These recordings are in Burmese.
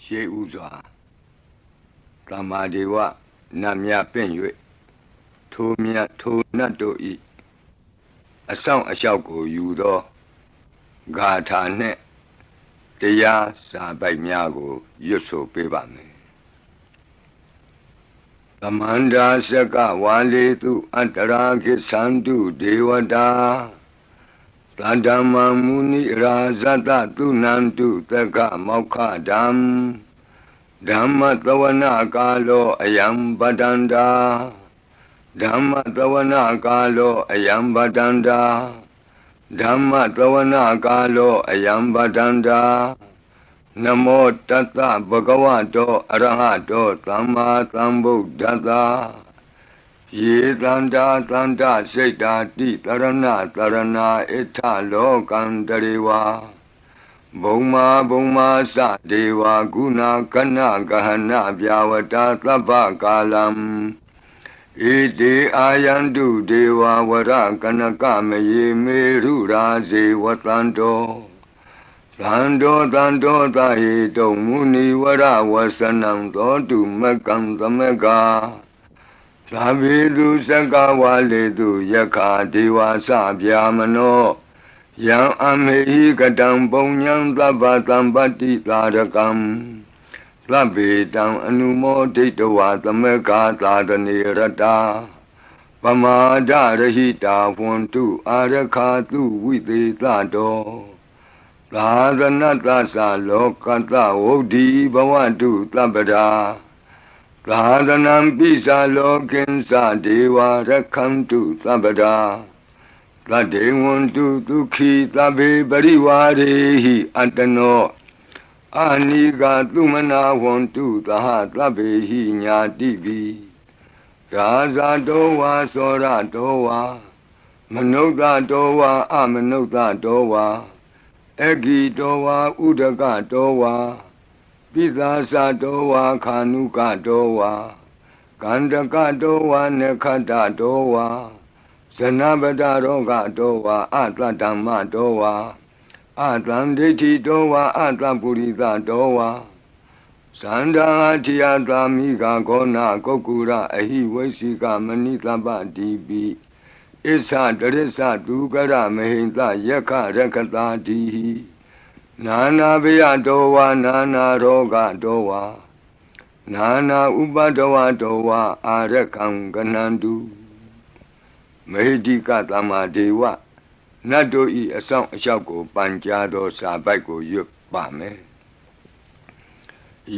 ရှေးဥစွာသမ္မာဒေဝနတ်မြပင့်၍ထိုမြတ်ထိုနတ်တို့ဤအဆောင်အလျှောက်ကိုယူသောဂါထာနှင့်တရားစာပိုက်များကိုရွတ်ဆိုပေးပါမယ်သမန္တာစကဝါလေတုအတ္တရာခိသန္တုဒေဝတာသတ္တမမုနိရာဇတသုနန္တုသက္ကမောက္ခဓမ္မဓမ္မသဝနာကာလောအယံပတန္တာဓမ္မသဝနာကာလောအယံပတန္တာဓမ္မသဝနာကာလောအယံပတန္တာနမောတတ္တဗဂဝတောအရဟတောသမ္မာသမ္ဗုဒ္ဓတ္တယေတန္တာတန္တစိတ်တာတိတရဏတရဏဣထလောကံတရေဝဘုံမာဘုံမာသဒေဝဂုဏကနဂဟနဗျာဝတာသဗ္ဗကာလံဣတိအာယန္တုဒေဝဝရကနကမယေမေရုရာဇေဝတန္တောသန္တောသန္တောသဟိတုံမုနိဝရဝဆနံသောတုမကံသမကသာဘိတုစကဝါလေတုယက္ခဒေဝသဗျာမနောယံအမေဟိကတံပုံညံသဗ္ဗသံပတ္တိသာရကံသဗ္ဗေတံအနုမောဒိတဝါသမကသာတနေရတာပမာဒရဟိတာဝန္တုအာရခာတုဝိသေသတောသာသနတ္တသလောကတ္တဝုဒ္ဓိဘဝတုသဗ္ဗရာသာသနံပိသလောကိဉ္စဒေဝရခန္တုသဗ္ဗရာသတ္တေဝန္တုဒုက္ခိသဗ္ဗေပရိဝါရေဟိအတ္တနောအာနိကသုမနာဝန္တုသဟသဗ္ဗေဟိညာတိပိရာဇတောဝါသောရတောဝါမနုဿတောဝါအမနုဿတောဝါအဂိတောဝါဥဒကတောဝါပိသာသတောဝါခာနုကတောဝါကန္တကတောဝါနခတ္တတောဝါဇနပတရောဂတောဝါအတ္တဓမ္မတောဝါအတ္တံဒိဋ္ဌိတောဝါအတ္တပုရိသတောဝါသန္တာထိယသာမိကဂောနာကုက္ကုရအဟိဝိသိကမဏိတပတိပိဣသတရိသဒုကရမဟိံသယက္ခရကတာတိနာနာဘေယတောဝါနာနာရောဂတောဝါနာနာဥပဒဝတောဝါအာရကံကနန္တုမဟိတိကသမ္မာဒေဝနတ်တို့ဤအဆောင်အလျှောက်ကိုပန်ကြားသောစာပိုက်ကိုရွတ်ပါမယ်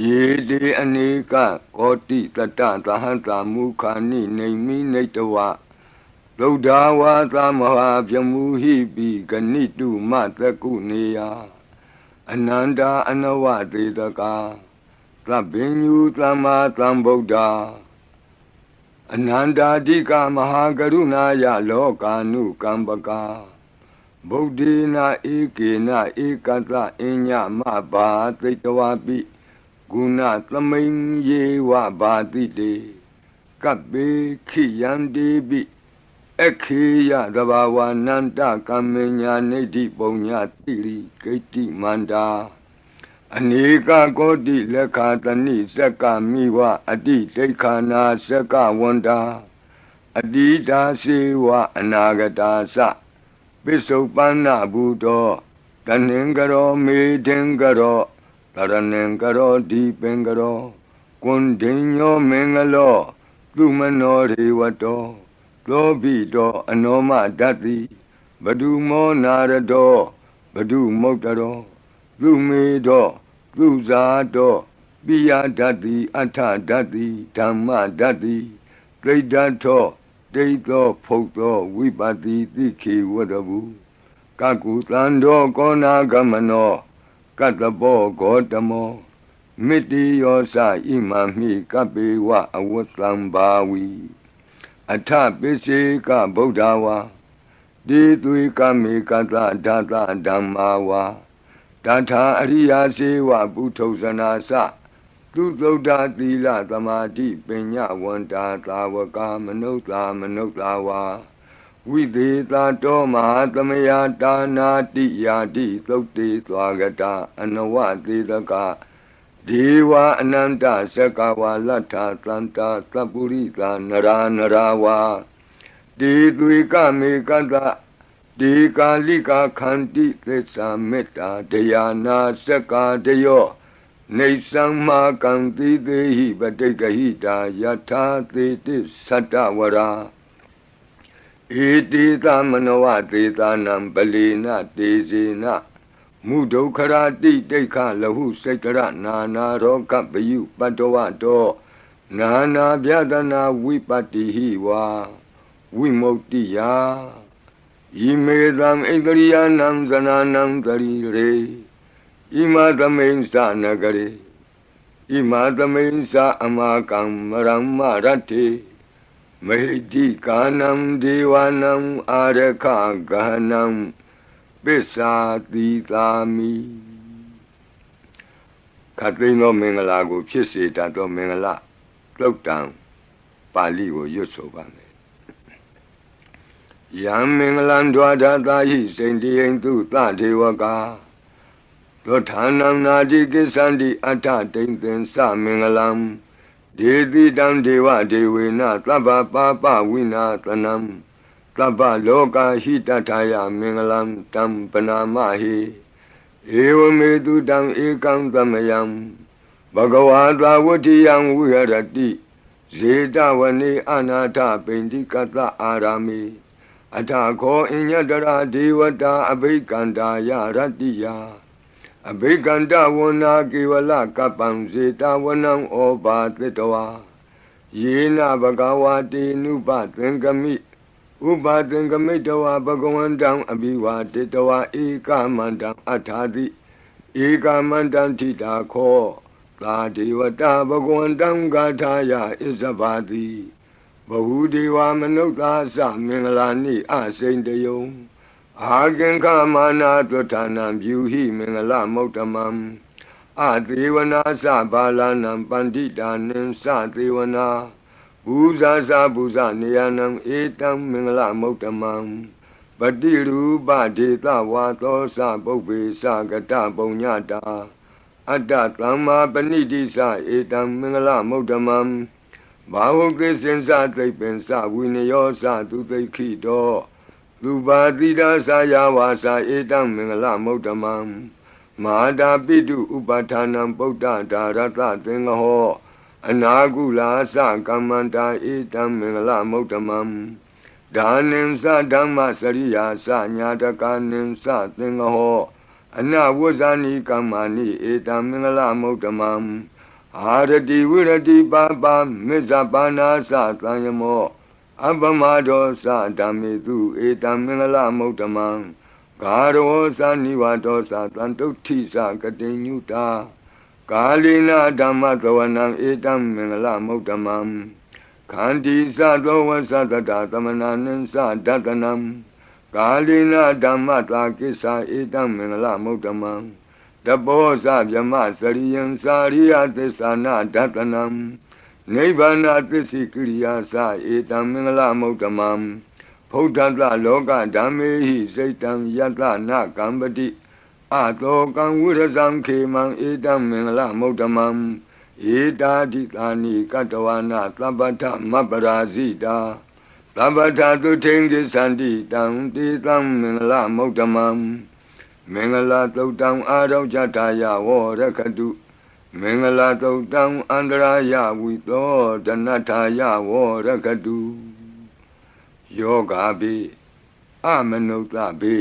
ယေတိအနေကကောတိတတသဟံတာမုခာနိနေမိနေတဝသုဒ္ဓဝါသမဟာပြမူဟိပိဂဏိတုမသကုနေယအနန္တာအနဝသေတကာသဗ္ဗညုသမ္မာသမ္ဗုဒ္ဓအနန္တာတိကမဟာကရုဏာယလောကာနုကမ္ပကာဗုဒ္ဓေနဧကေနဧကတအညမဘာသိတဝပိဂုဏသမိန်ယေဝဘာတိတေကပ္ပေခိယန္တိပိခေယသဘာဝနန္တကမ္မညာနေတိပုံညာတိရိဂိတိမန္တာအနေကကောတိလက်ခာတဏိစက္ကမိဝအတိဒိဋ္ဌာနာစက္ကဝန္တာအတိတာစေဝအနာဂတာသပိစုပန္နဘူတောတဏင်္ဂရောမေထင်္ဂရောတရဏင်္ဂရောဒီပင်္ဂရောကွန်ဒိညောမင်္ဂလောသူမနောရေဝတောသောဘိတောအနောမဓတ္တိဘဒုမောနာရတောဘဒုမုတ်တရောသူမေတောသူဇာတောပိယဓတ္တိအထဓတ္တိဓမ္မဓတ္တိဒိဋ္ဌထောဒိဋ္ဌောဖုတ်သောဝိပတိတိခေဝတဘူကကုသန္တောကောနာဂမနောကတ္တဘောဂောတမောမိတိယောသဣမံမိကပေဝအဝတ္တံဘာဝီအထပိစေကဗုဒ္ဓဝါတိသွေကမေကတဓာတဓမ္မာဝါတထာအရိယာစေဝပုထုဇနာသသူသုဒ္ဓသီလသမာဓိပညာဝန္တာသာဝကမနုဿာမနုဿာဝါဝိသေသတောမဟာသမယတာနာတိယာတိသုတ်တေသွားကတာအနဝသေတက ဒေဝအနန္တသက္ကဝါလတ္ထသန္တာသပ္ပုရိသနရာနရာဝါဒေသွေကမေကတ္တဒေကာလိကာခန္တိသစ္စာမေတ္တာဒယာနာသက္ကာတယောနေသံမာကံတိသေဟိပတိကဟိတာယထာသေတိသတ္တဝရာဧတိသမနောဝသေသနံပလီနတေဇေနမုဒုခရာတိတိခလဟုစိတ်တရနာနာရောကပယုပတ္တဝတောနာနာဗျဒနာဝိပတ္တိဟိဝါဝိမု ക്തി ယာဣမေသံဣန္ဒရိယနံဇနာနံတရိရေဣမသမိန်သနဂရေဣမသမိန်သအမကံမရမ္မရတ္တိမဟိတိကာနံဒေဝနံအာရခဂဟနံပိစ္ဆာတိသာမိခတ်သိမ်းသောမင်္ဂလာကိုဖြစ်စေတတ်သောမင်္ဂလာသုတ်တံပါဠိကိုရွတ်ဆိုပါမယ်ယံမင်္ဂလံဒွါဒသာဟိစိန္တိယံသူသဒေဝကာသောဌာနံနာတိကိစ္ဆန္တိအဋ္ဌတိန်သင်္သမင်္ဂလံဒေတိတံဒေဝဒေဝေနသဗ္ဗပါပဝိနာသနံသဗ္ဗလောကဟိတထာယမင်္ဂလံတံပနာမဟိဧဝမေတုတံဧကံသမယံဘဂဝါသာဝတ္တိယံဝိဟရတိဇေတဝနေအနာထပိန္တိကတအာရာမိအထခောအညတရာဒေဝတာအဘိကန္တာယရတ္တိယအဘိကန္တဝနာကေဝလကပ္ပံဇေတဝနံဩဘာသတ္တဝါယေနဘဂဝါတေနုပသင်္ကမိဥပါသင်္ကမိတဝါဘဂဝန္တံအဘိဝါတေတဝါဧကမန္တံအထာတိဧကမန္တံထိတာခောသာဒေဝတာဘဂဝန္တံဂါထာယဣဇဘာတိဘဟုဒေဝမနုဿာသမင်္ဂလာနိအစိန်တယုံအာကင်္ခမာနာသွဋ္ဌာနံပြုဟိမင်္ဂလမௌတမံအသေဝနာသဘာလနံပန္တိတာနိသသေဝနာဘူဇာသဘူဇနေယနံဧတံမင်္ဂလမௌတမံပတိရူပဒေသဝါသောသပုပ္ပေသကတပုံညတာအတ္တသမ္မာပဏိတိသဧတံမင်္ဂလမௌတမံဘာဝကိစင်္စသိပ္ပင်္စဝိနယောသသူသိခိတောသူပါတိဒါသယဝါစာဧတံမင်္ဂလမௌတမံမဟာတာပိတုဥပဌာနံပုဒ္ဒဒါရတသင်္ဃဟောအနာကုလာသကမ္မန္တာဧတံမင်္ဂလမௌတမံဒါနိံသဓမ္မစရိယာသညာတကာနိံသသင်္ဃဟောအနဝဇ္ဇာနိကမ္မာနိဧတံမင်္ဂလမௌတမံအာရတိဝိရတိပါပါမေဇပါနာသသံယမောအပမဒောသဓမ္မေတုဧတံမင်္ဂလမௌတမံဂါရောသနိဝါဒောသတံတုဋ္ဌိသကတိညုတာကာလိနာဓမ္မသဝနံဧတံမင်္ဂလမௌတမံခန္တီသသောဝသတတသမနာနိသဒတနံကာလိနာဓမ္မတာကိစ္ဆာဧတံမင်္ဂလမௌတမံတဘောဇဗြမစရိယံစာရိယသစ္ဆာနာဒတနံနိဗ္ဗာနသစ္စိကိရိယာသဧတံမင်္ဂလမௌတမံဖုဒ္ဓတလောကဓမ္မေဟိစိတ်တံယတနာကံပတိအတောကံဝိရဇံခေမံဧတံမင်္ဂလမௌတမံဧတာတိသာနိကတဝနာသဗ္ဗထမပ္ပရာဇိတာသဗ္ဗထသုထိန်ကိသန္တိတံတေတံမင်္ဂလမௌတမံမင်္ဂလာသုတ်တံအာရောဇတာယဝရခတုမင်္ဂလာသုတ်တံအန္တရာယဝိသောဒနထာယဝရခတုယောဂါပိအမနုဿပိ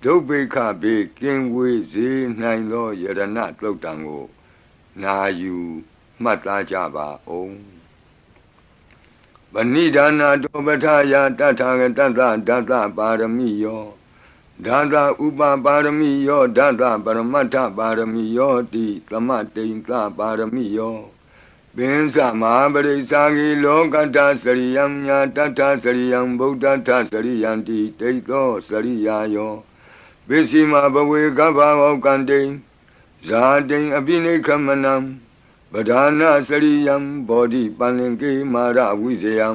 ဒုဗ္ဗေခပိကင်ဝေစေနိုင်သောယရဏသုတ်တံကိုနာယူမှတ်သားကြပါအောင်ဗဏိဒါနာတောပထာယတထာဂတသဒသပါရမိယောဒါသဥပပါရမိယောဒါသပရမတ္ထပါရမိယောတိသမတိန်သပါရမိယောပင်စမဟာပရိစ္ဆာဂိလောကတ္တစရိယံညာတတ္ထစရိယံဗုဒ္ဓတ္ထစရိယံတိဒိဋ္ဌောစရိယာယောပစ္စည်းမဘဝေကဗ္ဗဝကံတိဇာတိံအပိနိခမနံပဓာနာစရိယံဘောဓိပန္လင်ကေမာရဝိဇယံ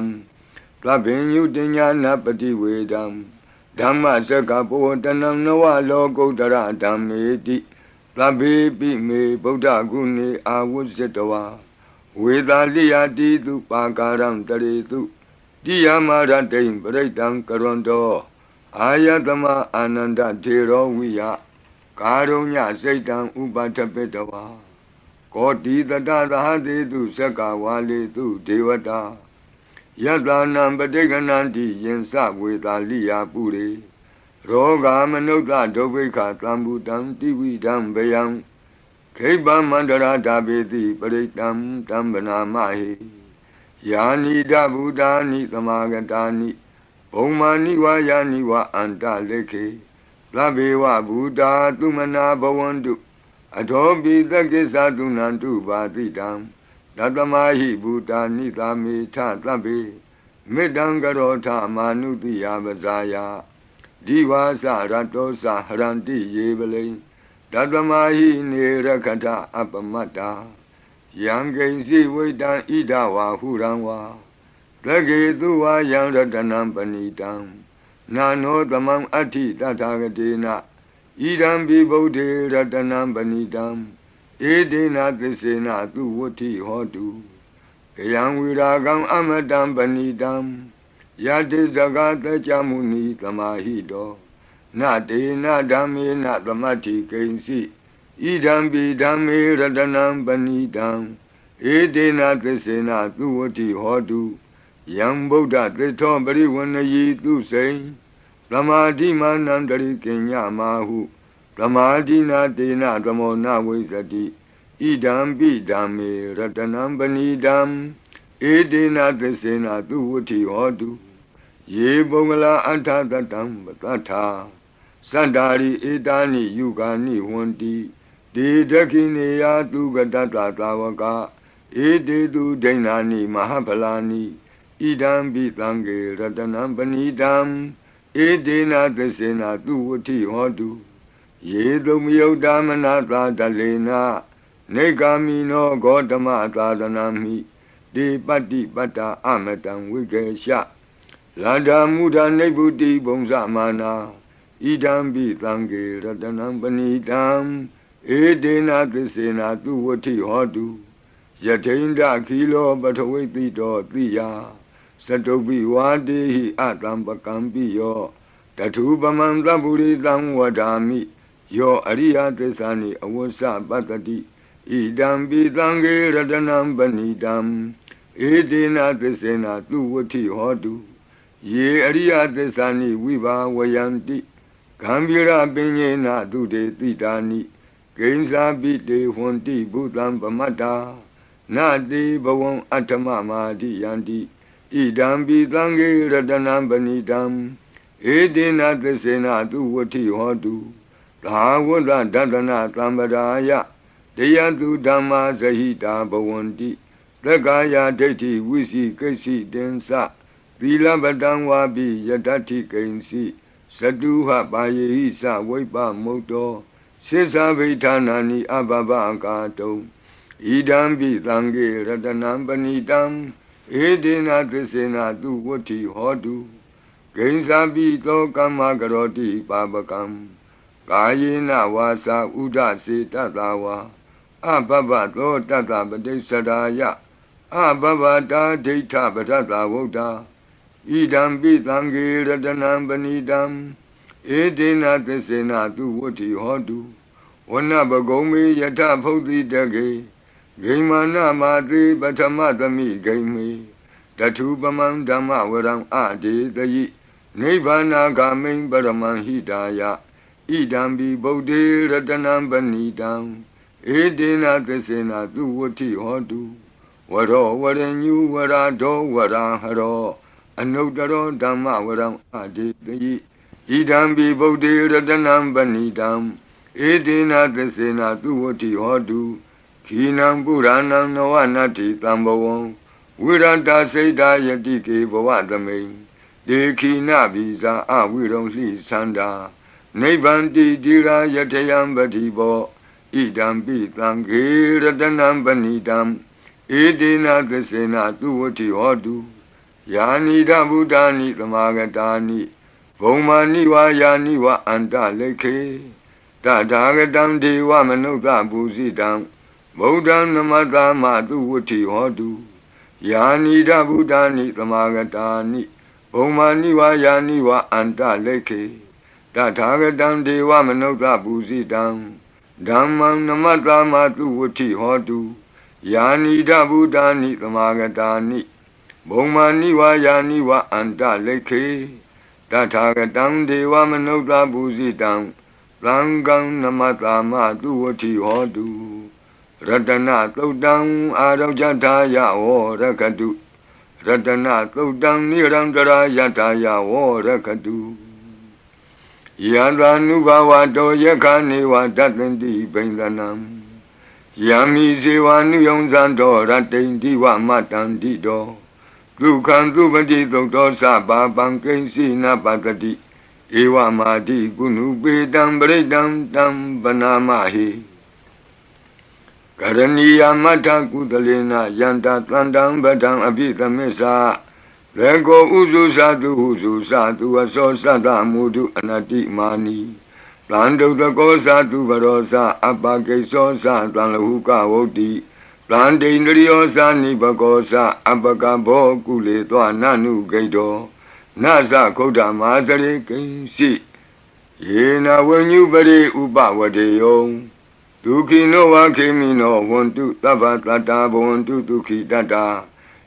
သဗ္ဗညုတညာနပတိဝေဒံဓမ္မစကပောတနံနဝလောကုတ္တရဓမ္မေတိ သဗ္ဗေပိမေဗုဒ္ဓဂုဏေအာဝုဇ္ဇတဝါဝေသာလိယတိတုပါကာရံတရေတုတိယမရတိံပရိတံကရွန်တောအာယတမအာနန္ဒထေရောဝိယကာရုညစိတ်တံဥပထပိတဝါကောတိတတသဟတိတုသက္ကဝါလေတုဒေဝတာယတနံပဋိက္ခဏန္တိယင်စဝေသာလိယပုရိရောဂာမနုဿဒုဗ္ဗိခသံဘူတံတိဝိဒံဗယံခိဗ္ဗမန္တရာဓာပေတိပရိတံတံဗနာမဟိယာနိဒဗုဒ္ဓာနိသမာဂတာနိဘုံမာနိဝါယာနိဝအန္တလေခေသဗ္ဗေဝဗုဒ္ဓသုမနာဘဝန္တုအထောပိသကိစ္ဆသုနန္တုပါတိတံတတမဟိဗုဒ္ဓနိသာမေထသဗ္ဗေမေတ္တံကရောထမာနုတိယပဇာယဒီဝါစရတောစဟရန္တိယေပလိတတမဟိနေရခထအပမတ္တာယံကိဉ္စီဝိတံဣဒဝါဟုရံဝါသကေတုဝါယံရတနံပဏိတံနာနောသမံအဋ္ဌိတထာဂတေနဣဒံပိဗုဒ္ဓေရတနံပဏိတံဧဒေနသစ္စေနသူဝဋ္ဌိဟောတုကယံဝိရာဂံအမတံပဏိတံယတိဇဂတကြမုနိသမာဟိတောနတေနဓမ္မေနသမတ္ထိကိဉ္စီဣဒံပိဓမ္မေရတနံပဏိတံဧဒေနသစ္စေနသူဝဋ္ဌိဟောတုယံဗုဒ္ဓသစ္ထောပရိဝဏယီသူစိံသမာဓိမာနံတရိကိညမာဟုသမာဓိနာတေနသမောနဝိဇ္ဇတိဣဒံပိဓမ္မေရတနံပဏိတံဧဒေနသစ္စေနသူဝဋ္ဌိဟောတုယေပုဂ္ဂလာအထသတံပတ္ထာစန္တာရိဧတာနိယုဂာနိဝန္တိဒေဒခိနေယသူကတတသာဝကဧတေတုဒိဏာနိမဟာဖလာနိဣဒံပိသံဃေရတနံပဏိတံဧဒေနသစ္စေနသူဝဋ္ဌိဟောတုယေတုမယုတ်တမနာသာတလေနနေဂာမိနောဂေါတမသာသနာမိဒေပတ္တိပတ္တာအမတံဝိကေရှလန္ဓာမုဒ္ဒနိဗ္ဗုတိဘုံဇမာနာဣဒံပိသံဃေရတနံပဏိတံဧဒေနသစ္စေနသူဝဋ္ဌိဟောတုယထိန္ဒခီလောပထဝိတိတောတိယသတုပိဝါတေဟိအတံပကံပိယောတထုပမံသဗ္ဗုရိတံဝဒာမိယောအရိယသစ္စာနိအဝစ္စပတ္တိဣဒံပိသံဃေရတနံပဏိတံဧဒေနသစ္စေနသူဝဋ္ဌိဟောတုယေအရိယသစ္စာနိဝိဘာဝယန္တိဂံဗီရပညေနသုတေတိတာနိဂိဉ္စာပိတေဟွန်တိဘုသံပမတ္တာနတိဘဝံအဋ္ဌမမာတိယန္တိဣဒံပိသံဃေရတနံပဏိတံဧဒေနသစ္စေနသူဝဋ္ဌိဟောတုသာဝတ္တဒတနာသံပရာယတယတုဓမ္မာဇဟိတာဘဝန္တိသက္ကာယဒိဋ္ဌိဝိစီကိစ္စိတင်္စသီလပတံဝါပိယတ္ထိကိဉ္စီသတုဟပါယေဟိသဝိပ္ပမုတ်တောစိစ္ဆဗိဌာနာနိအဘဘကာတုံဣဒံပိသံဃေရတနံပဏိတံဧဒေနသစ္စေနသူဝဋ္ဌိဟောတုဂိဉ္စာပိသောကမ္မကရောတိပါပကံကာယေနဝါစာဥဒစေတတဝါအဘဘသောတတပတိစ္ဆရာယအဘဘတာဒိဋ္ဌပထတဝုဒ္ဓဣဒံပိသံဃေရတနံပဏိတံဧဒေနသစ္စေနသူဝဋ္ဌိဟောတုဝနပဂုံမေယထဖုတ်တိတကေဂိမာနမာတိပထမသမိဂိမေတထုပမံဓမ္မဝရံအဒေတယိနိဗ္ဗာနာဂမိံပရမံဟိတာယဣဒံပိဗုဒ္ဓေရတနံပဏိတံဧဒေနသစ္စေနသူဝဋ္ဌိဟောတုဝရောဝရညုဝရာဒောဝရာဟရောအနုတ္တရောဓမ္မဝရံအဒေတယိဣဒံပိဗုဒ္ဓေရတနံပဏိတံဧဒေနသစ္စေနသူဝဋ္ဌိဟောတုခိနံပုရဏံနဝနတ္ထိတံဘဝံဝိရတစိတ်တာယတိကေဘဝသမိန်ဒေခိနဗိဇာအဝိရုံလှိသန္တာနိဗ္ဗန္တိတိရာယထယံပတိဘောဣဒံပိသံဃေရတနံပဏိတံဧဒေနသစ္စေနသူဝဋ္ဌိဟောတုယာနိဒဗုဒ္ဓာနိသမာဂတာနိဘုံမာနိဝါယာနိဝအန္တလေခေတ Tatagatam Deva Manuka Busidam Bodhan Namatama Tu Vuti Hodu Yanida Buddhani Tamagatani Omani wa yani wa anta leke Tatagatam Deva Manuka Busidam Dhammam Namatama Tu Vuti Hodu Yanida Buddhani Tamagatani Omani wa yani wa anta leke Tatagatam Deva Manuka Busidam Langam Namatama Duwati Hodu Ratana Todang Arajataya O Rakadu Ratana Todang Nirandara Yataya O Rakadu Yadanubawa Do Yakani wa Datendi Bendanam Yami Zewanu Yonzando Ratendi wa Matandi Do Dukan Dubadi Doktor Saba Bankensi Napatati Ewa Madi Gunu Bedam Bredam Dam Banamahi Karaniya Mata Kudalena Yanta Tandam Badam Abita Mesa Lego Uzu Sadu Aso Sada Mudu Anati Mani Plando the Gosa to Barosa Abake Sosa Tanahuka Odi Plande Nriosa Nibagosa Abakabo Kule Nanu Gaido Nasa Koda Mazare Kensi Yena when you bade Uba Wadeyo Duki no Wakimino want to Tabatata want to Duki Dada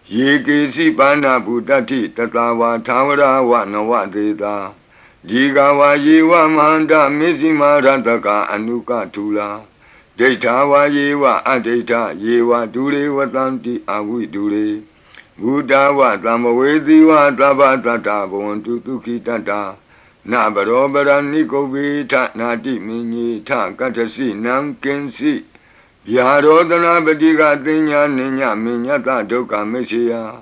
Yiki Sipana Budati Tatawa Tawara Wanawateta Jigawa Yewa Manda Mizima Rataka Anuka Tula Data Yewa Adeta Yewa Dure Watanti Awi Dure Buddha wa Tamawedi wa Tabatata Bontu Tuki Tata Nabarobara Nikobi Nati Mini Ta Katasi Nam Kensi Yarodana Badiga Dinya Ninya Minyata Doka Mesia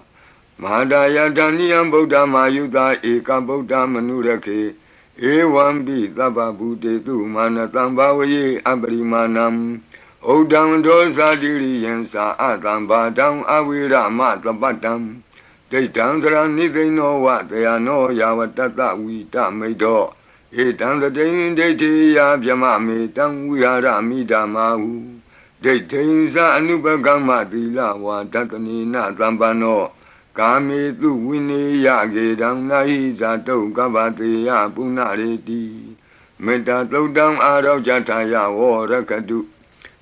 Madaya Daniam Buddha Mayuda Eka Buddha Manurake Ewambi Taba Bude Tu Manatambawe Abrimanam Odam dosa diri yensa atamba dam awira matabatam. They tantra nithe no what they are no yawatata wita medo. Etan the day de ya vyamami tam wihara midamahu. They tainsa anubagama dila wa tatani na tambano. Kami tu wini yagedam nahi zato gavati ya punareti. Meta todam arau jataya wo rakadu.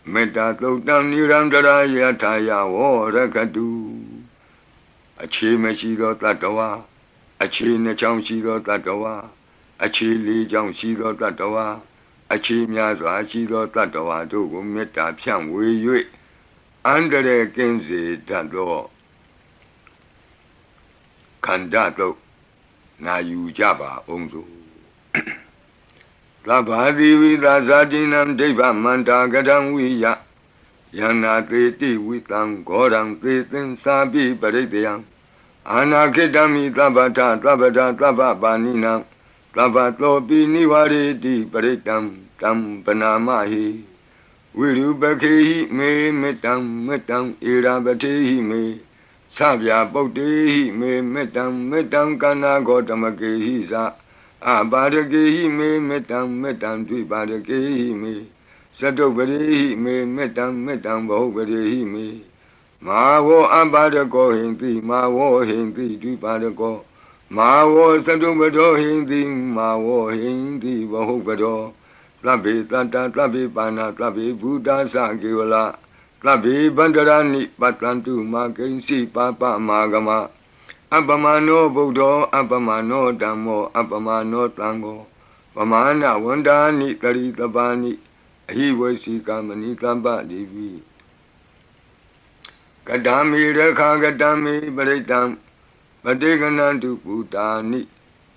Meta Todam Nirandara Yataya O Rakadu Achi Meshido Tatawa Achi Necham Shido Tatawa Achi Li Jam Shido Tatawa Achi Miazo Shido Tatawa Dogo Meta Pian Wei Yue Andere Kenzi Tado Kandato Na Yujaba Onzo Labadi Vidazadinam Deva Manda Gadam Wiya Yana Teti Witam Goram Tetin Sabi Paredeam Anakidami Tabata Baninam Tabato Biniwari Di Paretam Tam Panamahi Wiru Bakehi Me Metam Irabatehi Me Sabya Botehi Me Metam Kana Gotamakehi Sa Abadagehi me metam dvibadegehi me Sadobadehi me metam bahubadehi me Mawo abadako hindi mawo hindi dvibadako Mawo sadobado hindi mawo hindi bahubado Tlabi tata tlabi pana tlabi buddha sagiwala Tlabi bandarani patlantu magensi papa magama Abamano Buddha, Abamano Dhammo, Abamano Tango, Pamana Wandani Karitabani, he was Sikamani Tambadi. Kadami Rekagadami Baritam, Badiganantu Putani,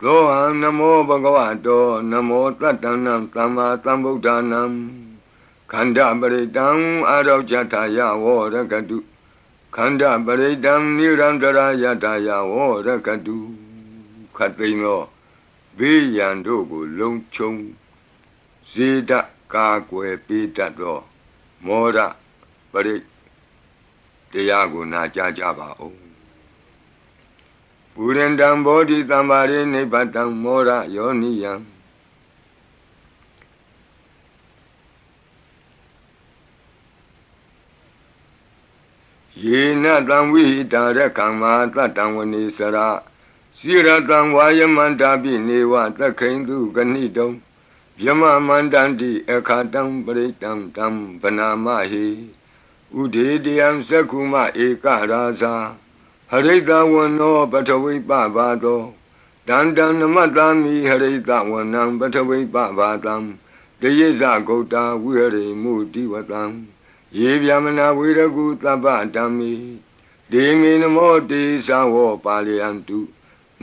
Lohan Namo Bhagavato, Namo Tatanam Tama Tambudanam, Kanda Baritam Arajataya Warakadu. Kanda Baredam Nirandara Yataya O Rakadu Katrino Biyandogo Longchong Zida Kakwe Pitato Mora Bared Tiago Najajaba O Purendam Bodhi Tambari Nebatam Mora Yoniyam ယေနတံဝိဟိတာရခံမာတတံဝနေစရစိရတံဝါယမန္တာပိနေဝသခိန်တုဂဏိတုံဗျမမန္တန္တိအခါတံပရိတံတံဗနာမဟိဥဒေတယံသက္ခုမဧကရာဇာဟရိတဝနောပထဝိပဘာတောတန္တံနမတ္တာမိဟရိတဝနံပထဝိပဘာတံတယေဇဂௌတာဝိဟရိမုတိဝတံယေဗျမနာဝိရကုသဗ္ဗတံမိဒေမေနမောတေသဝောပါလယံတု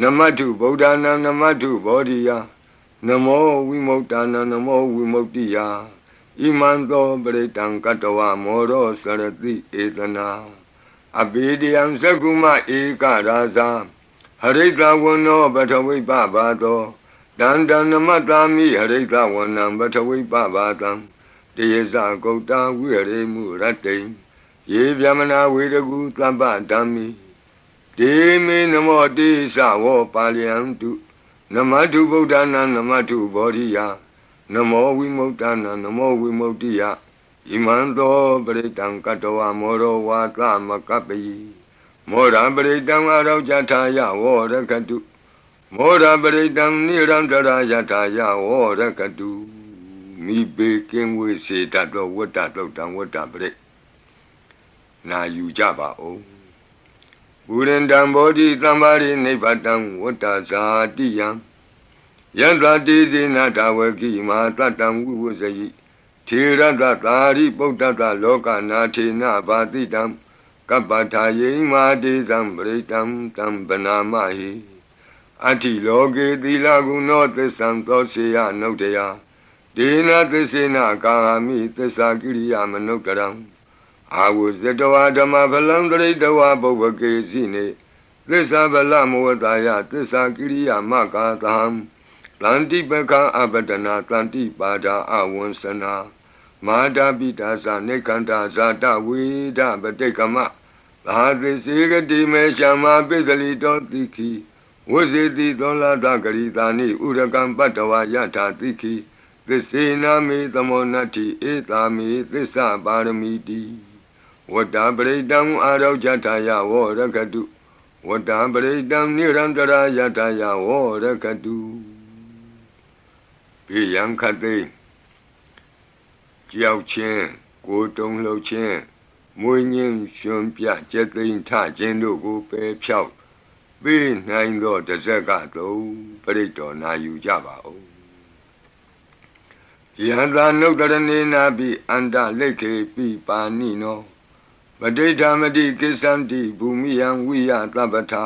နမတ္ထုဗုဒ္ဓနာနမတ္ထုဘောဓိယနမောဝိမု tta နာနမောဝိမု tti ယဣမံသောပရိတံကတဝမောရောစရတိဧတနာအဘေဒယံသက္ကုမဧကရာဇာဟရိတဝနောပထဝိပဘာတောတန္တံနမတ္တာမိဟရိတဝနံပထဝိပဘာတံတယေဇဂௌတာဝိဟရိမုရတ္တိယေဗျမနာဝေရကုသဗ္ဗဓမ္မိဒေမေနမောတိသဝောပါလယံတုနမတ္ထုဗုဒ္ဓနာနမတ္ထုဘောဓိယနမောဝိမု tta နာနမောဝိမု tti ယဣမံသောပရိတံကတဝမောရောဝါသမကပ္ပိမောရပရိတံအရောကြထာယဝောရကတုမောရပရိတံနိရန္တရာယထာယဝောရကတုမိဘေကင်းဝေစေတတ်သောဝတ္တတုတ်တံဝတ္တပရိနာယူကြပါဦးဘူရင်တံဘောဓိသမ္မာရိနိဗ္ဗတံဝတ္တဇာတိယံယန္တာတိဇေနတဝကိမာတတံဝိဝဇယိထေရတသာရိပုတ္တတလောကနာထေနဘာတိတံကပ္ပထာယေမာတေဇံပရိတံတံဗနာမဟိအဋ္ဌိလောကေသီလဂုဏောသစ္ဆံသောစေယနုတ္တယဒေနသစ္စေနကာမိသစ္စာကိရိယာမနုဿရံအာဝဇတဝါဓမ္မဗလံတရိတဝါပုဗ္ဗကေစီနေသစ္စာဗလမဝတ္တယသစ္စာကိရိယာမကာသံတန္တိပကံအပတနာတန္တိပါဒာအဝံစနာမာတာပိတာသနေခန္တာဇာတဝေဒပတိကမသာသိစေကတိမေရှမပိစလိတောတိခိဝဇေတိသောလာတဂရိတာနိဥရကံပတ္တဝါယထာတိခိသစ္စေနာမေသမောနတ္ထိဧတာမေသစ္စာပါရမီတိဝတ္တပရိတံအာရောကြထာယဝောရကတုဝတ္တပရိတံနိရန္တရာယထာယဝောရကတုဘေယံခတ်သိကြောက်ခြင်းကိုယ်တုံလှုပ်ခြင်းမွေးငင်းရှင်ပြကျက်သိမ်းထခြင်းတို့ကိုပယ်ဖြောက်ပေးနိုင်သောတဇက်ကတုံပရိတော်နာယူကြပါဦးယန္တာနုတ္တရနေနာပိအန္တလိခေပိပါဏိနောပဋိဌာမတိကိစ္ဆန္တိဘူမိယံဝိယသဗ္ဗထာ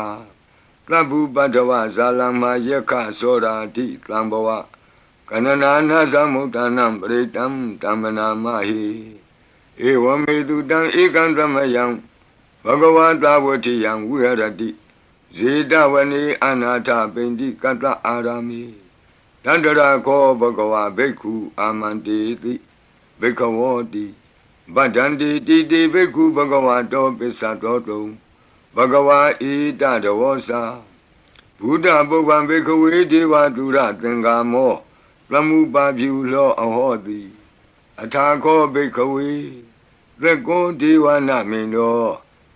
သဗ္ဗုပတ္တဝဇာလမယက္ခသောရာတိသံဘဝကနနာနာသမုဋ္ဌာနံပရိတံတမ္မနာမဟိဧဝမေတုတံဧကံသမယံဘဂဝတာဝတိယံဝိဟရတိဇေတဝနေအနာထပိန္တိကတ္တအာရမိတန္တရာခောဘဂဝါဘိက္ခုအာမန္တေတိဘိက္ခဝောတိဗဒ္ဒန္တိတိတိဘိက္ခုဘဂဝါတောပစ္စတောတုံဘဂဝါဣတတဝောစာဘုဒ္ဓပုဗ္ဗံဘိက္ခဝေဒေဝတုရသင်္ကာမောသမုပါဖြူလောအဟောတိအထာခောဘိက္ခဝေသက္ကောဒေဝနာမိန်တော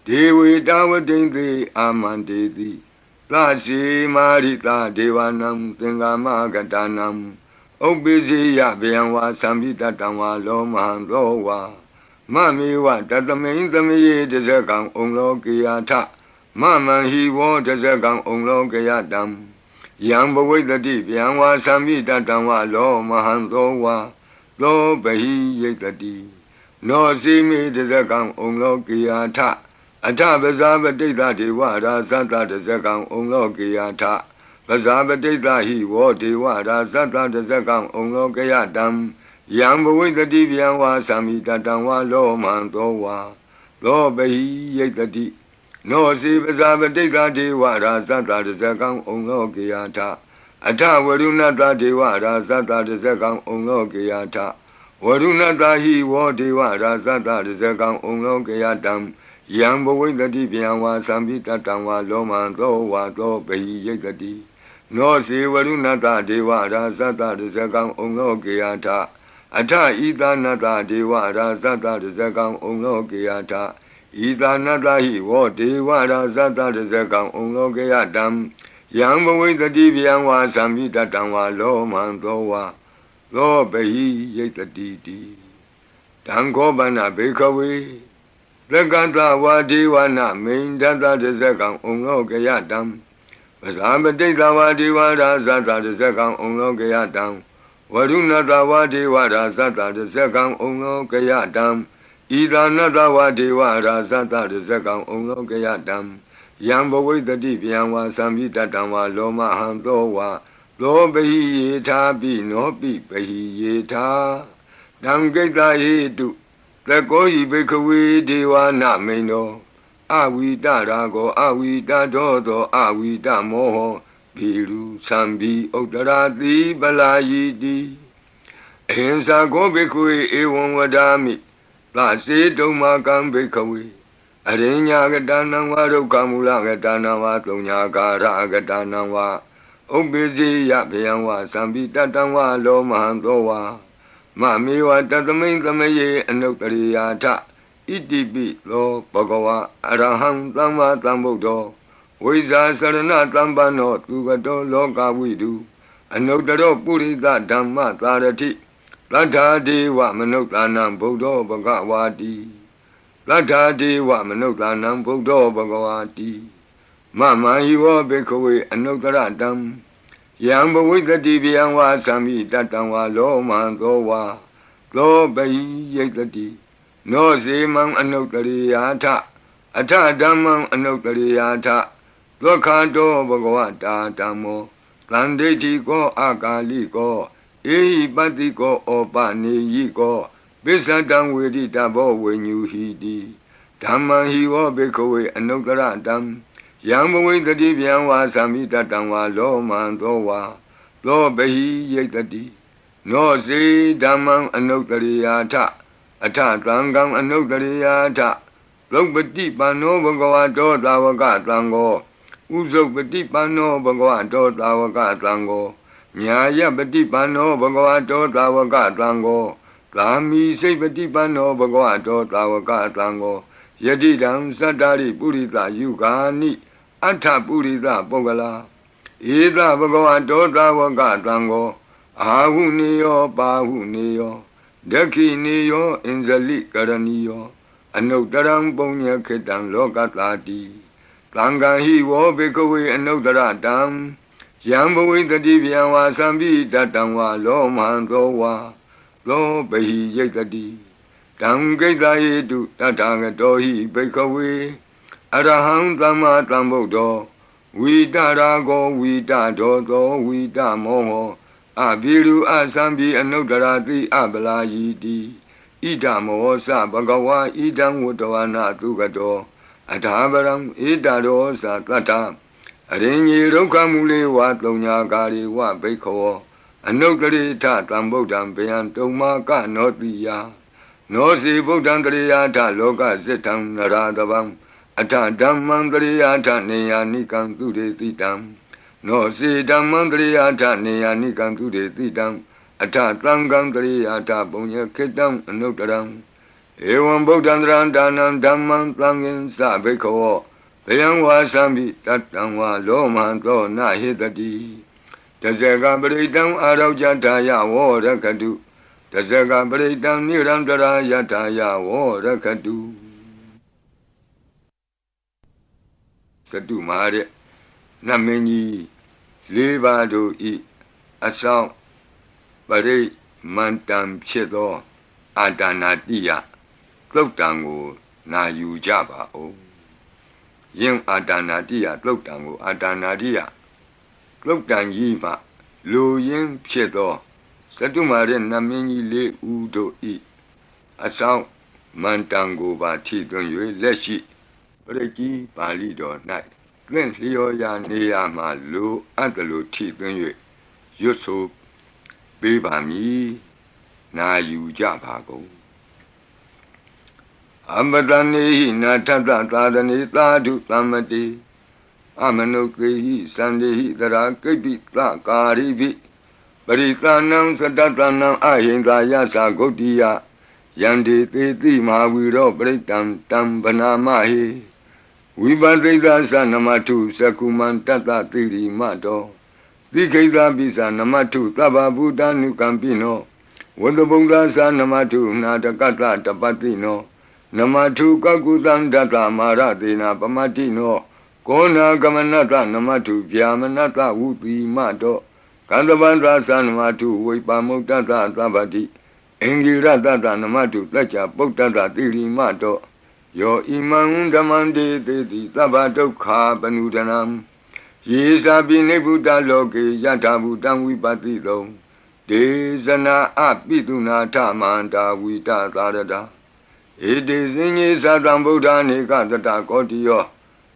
ဒေဝေတဝတိံသေအာမန္တေတိသစီမာရိတာဒေဝနံသင်္ကာမကတနံဥပ္ပိစီယဗျံဝါသံပိတတံဝါလောမဟံသောဝါမမေဝတတမိန်သမေယေတဇကံဩလောကေယထမမံဟိဝောတဇကံဩလောကေယတံယံဘဝိတတိဗျံဝါသံပိတတံဝါလောမဟံသောဝါသောဘဟိယိတတိနောစီမေတဇကံဩလောကေယထအထပဇာပတိတဒေဝရာသတ္တတဇကံဩလောကေယထပဇာပတိတဟိဝောဒေဝရာသတ္တတဇကံဩလောကေယတံယံဘဝိတတိဗျံဝါသံမိတတံဝါလောမံသောဝါသောဘဟိယိတတိနောစီပဇာပတိတဒေဝရာသတ္တတဇကံဩလောကေယထအထဝရုဏတဒေဝရာသတ္တတဇကံဩလောကေယထဝရုဏတဟိဝောဒေဝရာသတ္တတဇကံဩလောကေယတံယံဘဝိတတိဗျံဝါသံပိတတံဝါလောမံသောဝါသောဘဟိယိတတိနောစေဝရုဏတဒေဝရာသတ္တတဇကံဩလောကေယထအထဣသနတဒေဝရာသတ္တတဇကံဩလောကေယထဣ ဤသာနတဟိဝောဒေဝရာဇတတဇကံဩလောကေယတံယံဘဝိတတိဗျံဝါသံမိတတံဝါလောမံသောဝါသောဘဟိယိတတိတိတံခောပနဘေခဝေသက္ကတဝါဒေဝနာမိန်တတတဇကံဩလောကေယတံပဇာပတိတဝါဒေဝရာဇတတဇကံဩလောကေယတံဝရုဏတဝါဒေဝရာဇတတဇကံဩလောကေယတံဣဒာနတဝါဒေဝရာဇတတဇကံဩလောကေယတံယံဘဝိတတိဗျံဝါသံမိတတံဝါလောမဟံသောဝါသောဘဟိယေထာပိနောပိဘဟိယေထာတံကိတ္တဟေတုသကောဤဘိခဝေဒေဝနာမိန်သောအဝိတရာကောအဝိတဒောသောအဝိတမောဟဘီရုသံဘီဥတ္တရာတိပလာယိတိအဟိံစာကောဘိခဝေဧဝံဝဒာမိသစေတုံမာကံဘိခဝေအရိညာကတနံဝါဒုက္ခမူလကတနံဝါသုံးညာကာရကတနံဝါဥပ္ပိစီယဗယံဝါသံဘိတတံဝါလောမဟံသောဝါမမေဝတသမိန်သမယေအနုတ္တရိယာထဣတိပိသောဘဂဝါအရဟံသမ္မာသမ္ဗုဒ္ဓောဝိဇာစရဏသမ္ပန္နောသူကတောလောကဝိတုအနုတ္တရောပုရိသဓမ္မသာရတိသတ္ထာဒေဝမနုဿာနံဗုဒ္ဓောဘဂဝါတိသတ္ထာဒေဝမနုဿာနံဗုဒ္ဓောဘဂဝါတိမမဟိဝောဘေခဝေအနုတ္တရတံယံဘဝိတတိဗျံဝါသံမိတတံဝါလောမံသောဝါသောဘဟိယိတတိနောစေမံအနုတ္တရိယာထအထဓမ္မံအနုတ္တရိယာထဒုက္ခတောဘဂဝတာဓမ္မောသံဒိဋ္ဌိကောအာကာလိကောဧဟိပတ္တိကောဩပနေယိကောပိစ္ဆတံဝေရိတဘောဝိညူဟိတိဓမ္မံဟိဝောဘေခဝေအနုတ္တရတံယံဘဝိတတိဗျံဝါသံမိတတံဝါလောမံသောဝါသောဘဟိယိတတိနောစေဓမ္မံအနုတ္တရိယာထအထသံဃံအနုတ္တရိယာထသုပတိပန္နောဘဂဝတောသာဝကသံဃောဥဇုပတိပန္နောဘဂဝတောသာဝကသံဃောညာယပတိပန္နောဘဂဝတောသာဝကသံဃောသာမိစိတ်ပတိပန္နောဘဂဝတောသာဝကသံဃောယတိတံသတ္တာရိပုရိသယုဂာနိအထပုရိသပုဂ္ဂလာဧသဘဂဝတောသာဝကသံဃောအာဟုနေယောပါဟုနေယောဒက္ခိနေယောအင်ဇလိကရဏီယောအနုတ္တရံပုညခေတံလောကတာတိသံဃာဟိဝောဘေကဝေအနုတ္တရတံယံဘဝိတတိဗျံဝါသံပိတတံဝါလောမံသောဝါသောဘဟိယိတတိတံကိတ္တဟေတုတထာဂတောဟိဘေကဝေအရဟံသမ္မာသမ္ဗုဒ္ဓောဝိတရာကောဝိတဒောသောဝိတမောဟောအဘိရုအသံပိအနုတ္တရာတိအပလာယိတိဣဒမောသဘဂဝါဣဒံဝတ္တဝနာသုကတောအထာပရံဣဒရောသတတ္ထအရိညေဒုက္ခမူလေဝသုံးညာကာရိဝဘိက္ခောအနုတ္တရိထသံဗုဒ္ဓံဗျံတုံမာကနောတိယနောစီဗုဒ္ဓံတရိယာထလောကဇိတံနရတဗံအထဓမ္မံတရိယာထနေယာနိကံသူရေတိတံနောစီဓမ္မံတရိယာထနေယာနိကံသူရေတိတံအထသံဃံတရိယာထပုညခေတံအနုတ္တရံဧဝံဗုဒ္ဓံတရံဒါနံဓမ္မံသံဃင်္စဘိက္ခောဘယံဝါသံမိတတံဝါလောမံသောနာဟိတတိတဇဂပရိတံအာရောဇတာယဝောရခတုတဇဂပရိတံနိရံတရာယတာယဝောရခတုသတုမာရနမင်းကြီးလေးပါးတို့ဤအဆောင်ပရိမန္တံဖြစ်သောအာတာနာတိယသုတ်တံကိုနာယူကြပါဦးယင်းအာတာနာတိယသုတ်တံကိုအာတာနာတိယသုတ်တံကြီးမှလူရင်းဖြစ်သောသတုမာရနမင်းကြီးလေးဦးတို့ဤအဆောင်မန္တံကိုပါထိသွင်း၍လက်ရှိပရိကြီးပါဠိတော်၌သင်လျော်ရာနေရာမှလူအပ်တယ်လို့ထိသွင်း၍ရွတ်ဆိုပေးပါမည်နာယူကြပါကုန်အမတနေဟိနာထတသာသနေသာဓုသမ္မတိအမနုကေဟိသန္တေဟိတရာကိပိသကာရိပိပရိသနံသတ္တနံအဟိန္ဒာယသဂုတ်တိယ Yandi Titi Mahaviro Pritam Tam Banamahi Vibadita Sanamatu Sakuman Tata Tiri Mato Diketa Bisa Namatu Taba Buddha Nukampino Wadabunga Sanamatu Natakata Tapatino Namatu Kakutan Data Maratina Pamatino Kona Gamanata Namatu Vyamanata Uti Mato Kandavandra Sanamatu Vipamutata Tabati Engira Tata Namatu Tacha Potata Tiri Mato Yo Imam Damande Teti Tabato Ka Panudanam Yesa Bine Buddha Loke Yata Buddham Vipatito Desana Apituna Tamanta Vita Tarada Ede Zinye Sadam Buddha Nikatata Kotiyo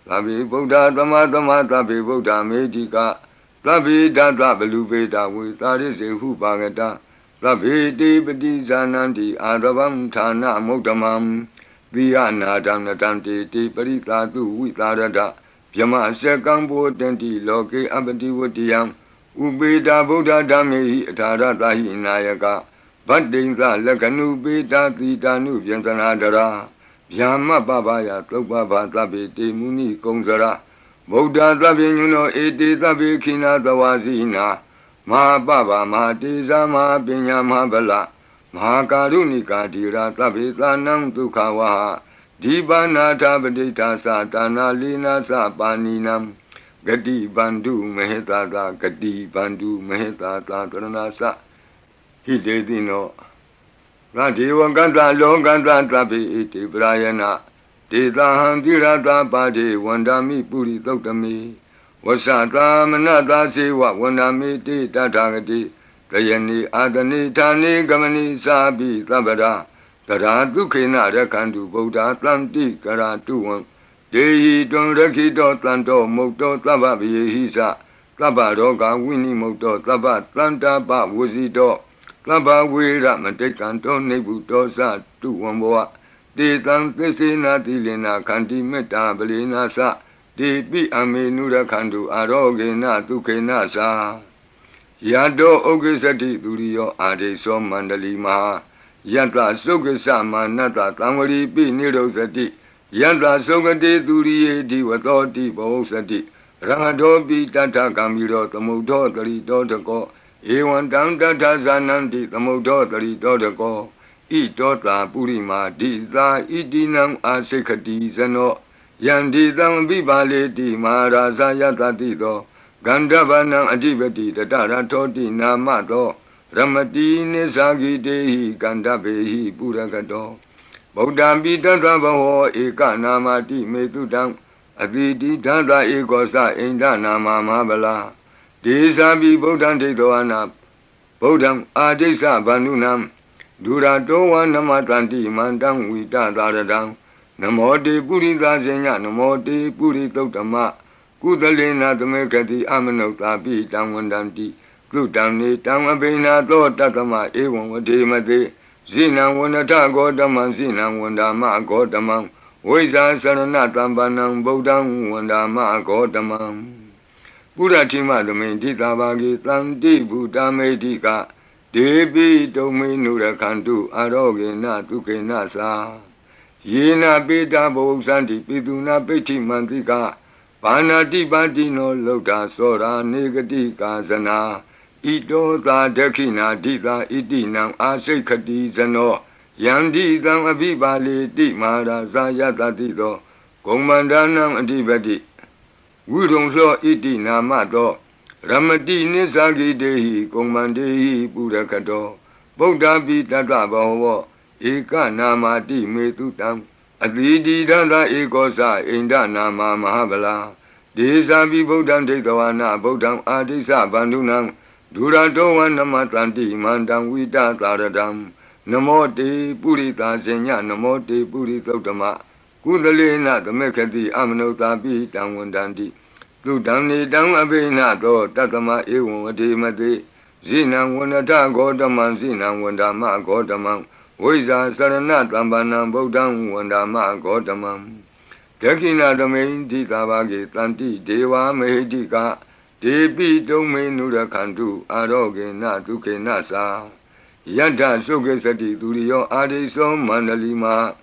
Tabi Buddha Tamatama Tabi Buddha Medika Tabi Data Belubeta Vitari Sehu Bagata Tabi Dipati Zananti Adabam Tana Moktamam Viana Damnatanti Tiparita Tu Vitarada Pyama Sekambo Tenti Loke Abati Vutiam Ubeda Buddha Dami Tarata Hinayaka Badinza Lakanu Beta Titanu Vyantanadara Vyama Babaya Topapa Tabi Muni Kongzara Buddha Tabi Yuno Eti Tabi Kina Tawazina Ma Baba Ma Tiza Ma Pinya Mahabala Ma Karunika Tira Tabi Tanam Tukawaha Dibana Tabadita Satana Lina Sapaninam Gati Bandu Mehetata Gati Bandu Mehetata Taranasa Hidedino Rati Wakanta Longanta Tabi Iti Brayana Tita Handirata Padi Wandami Puri Totami Wasata Manata Siwa Wandami Tita Tagati Kayani Adani Tani Gamani Sabi Tabada Taratu Kena Rakandu Buddha Atlanti Karatuan Dehi Don Rakito Tanto Mokto Tababi Hisa Tabaroga Winnie Mokto Tabat Tanta Ba Wuzito Taba Wira Matekanto Nebuto Sa Tuamboa De Tan Tesina Tilina Kanti Meta Belina Sa De Pi Amenura Kandu Arogena Tukena Sa Yado Ogesati Durio Ade So Mandali Maha Yanta Sokasa Manata Tamari Pi Nirosati Yanta Sokati Durie Diwatoti Bosati Rangadobi Tata Kamiro Tamudo Tari Dotako Ewan Danta Zananti Tamudo Tari Dotako Itota Purima Dita Idinam Asekati Zano Yandi Tam Bibale Di Maharaza Yatatito Gandavanam Adibati Tatara Toti Namato Ramati Nesagi Dehi Gandabehi Puragato Bodhambi Tata Baho Eka Namati Metudam Aditi Tata Ekosa Inda Nama Mahabala Desabi Bodham Tetoana Bodham Adesa Banunam Durato Namatanti Mandam Vita Taradam Namote Purita Senya Namote Puritotama Kudalena Tamekati Amanota Pi Tamwandanti Kutani Tamabina Tatama Ewan Vatimate Zina Wanata Godaman Zina Wandama Godamam Weza Sarana Tambanam Bodam Wandama Godamam Puratima Dominti Tabagi Tanti Buddha Medika Debi Domi Nurakantu Arogena Tukena Sa Yena Beta Bosanti Piduna Peti Mantika Panati Batino Lota Sora Negati Kazana Ito Ta Dekina Dita Itinam Asekati Zano Yandi Tam Abibali Di Mara Zayata Tito Komandanam Adibati Wudong Flo Iti Namato Ramati Nisagi Dehi Komandehi Purakato Bodha Pitata Baho Eka Namati Metutam Aditi Dada Ekosa Inda Nama Mahabala Desabi Bodham Tetawana Bodham Adisa Bandunam Durato Namatanti Mandam Vita Taradam Namote Purita Senya Namote Puritotama Kudalena Tamekati Amanota Pi Tamwandanti Tudamni Dam Abena To Tatama Ewan Vatimate Zina Wanata Godaman Zina Wandama Godamam Weza Sarana Tambanam Bodham Wandama Godamam Tekina Domain Titabagi Tanti Deva Mehedika Debi Domain Nurakantu Arogena Tukena Sa Yata Suke Sati Duriyo Adiso Mandalima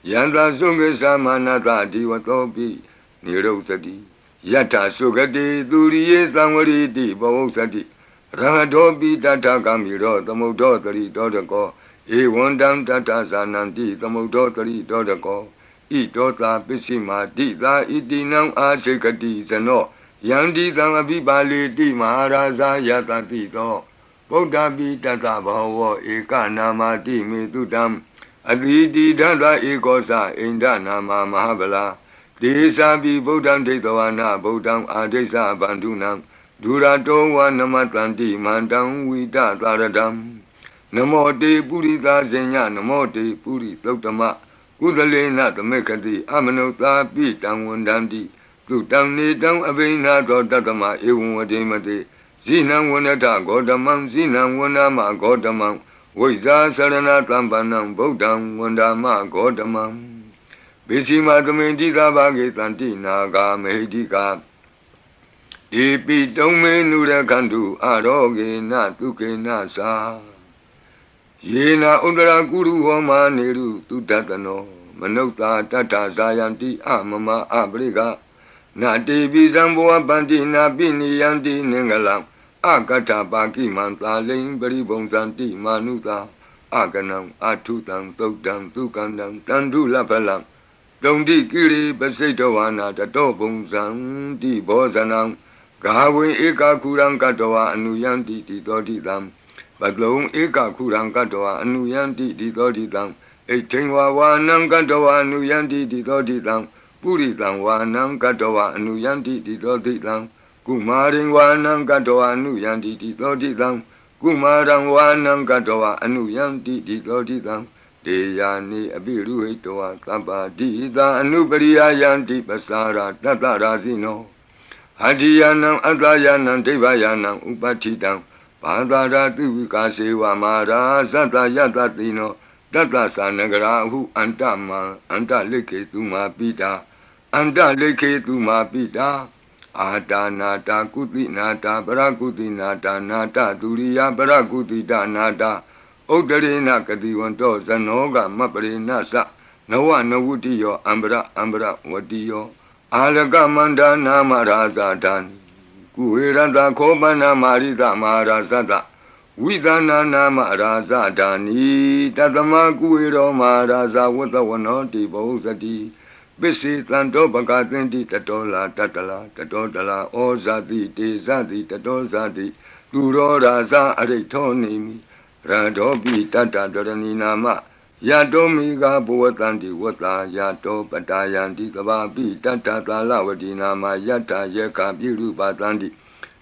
Yanta Suke Samanata Diwatopi Niro Sati Yata Sukati Duriye Samari Di Bavo Sati Rahatopi Tata Kamiro Tamodotari Dodako Ewandam Tata Sananti Tamodotari Dodako Idota Pisima Dita Itinam Asekati Sano Yandi Tangabi Bali Di Maharaja Yata Tito Buddha Tata Bhava Eka Namati Mitudam Aditi Dada Ekosa Inda Nama Mahabala Desabi Buddham Detavana Buddham Adesa Bandunam Durato Namatanti Mandam Vita Taradam Namo Te Purita Zenya Namo Te Puri Totama Udalena Tamekati Amanota Pitam Wandandi Tutam Nitam Avena Tatama Ewadimate Zinam Wanata Godamam Zinam Wanama Godamam Viza Sarana Tampanam Bodam Wandama Godamam Bishima Tamendita Bhagetanti Naga Mehidika Ipi Tome Nura Kandu Aroge Natuke Nasa Yena Undra Guru Homa Neru Tutatano Manota Tata Zayanti Amama Abriga Nati Bizamboa Bandina Bini Yanti Nengalam Akata Baki Manta Ling Beribonsanti Manuta Aganam Atutam Tokdam Tukandam Tandu Lapalam Dondi Kiri Basetowana Tatobonsan Di Bozanam Gawe Eka Kurang Katoa Anuyanti Titodidam Badlong Eka Kurang Katoa Anuyanti Titodidam Etingwa Wanam Katoa Anuyanti Titodidam Puritang Wanam Katoa Anuyanti Titodidam Kumaring Wanam Katoa Anuyanti Titodidam Kumarang Wanam Katoa Anuyanti Titodidam Deyani Abiru Hitoa Tapa Dita Anubariya Yanti Pasara Tata Razino Hadiyanam Atayanam Devayanam Upatidam Padara Tuvika Sewa Mara Sata Yatatino Tata Sanagara Hu Antama Anta Leke Tuma Pita Anta Leke Tuma Pita Ata Nata Kuti Nata Parakuti Nata Nata Duriya Parakuti Nata Udarina Kadiwanto Zanoga Mapari Nasa Nawa Nawutiyo Ambra Ambra Watiyo Alaga Manda Namaraza Dani Kuirada Kobana Marida Marazada Vidana Namaraza Dani Tatama Kuiro Maraza Watawanoti Bozati Bisi Tanto Bakatinti Tatola Tatala Tatotala Ozati Tezati Tatozati Turo Raza Aretonimi Radobi Tata Dorani Nama Yato Miga Buatanti Wata Yato Patayanti Kababi Tata Talawati Nama Yata Yeka Biru Patanti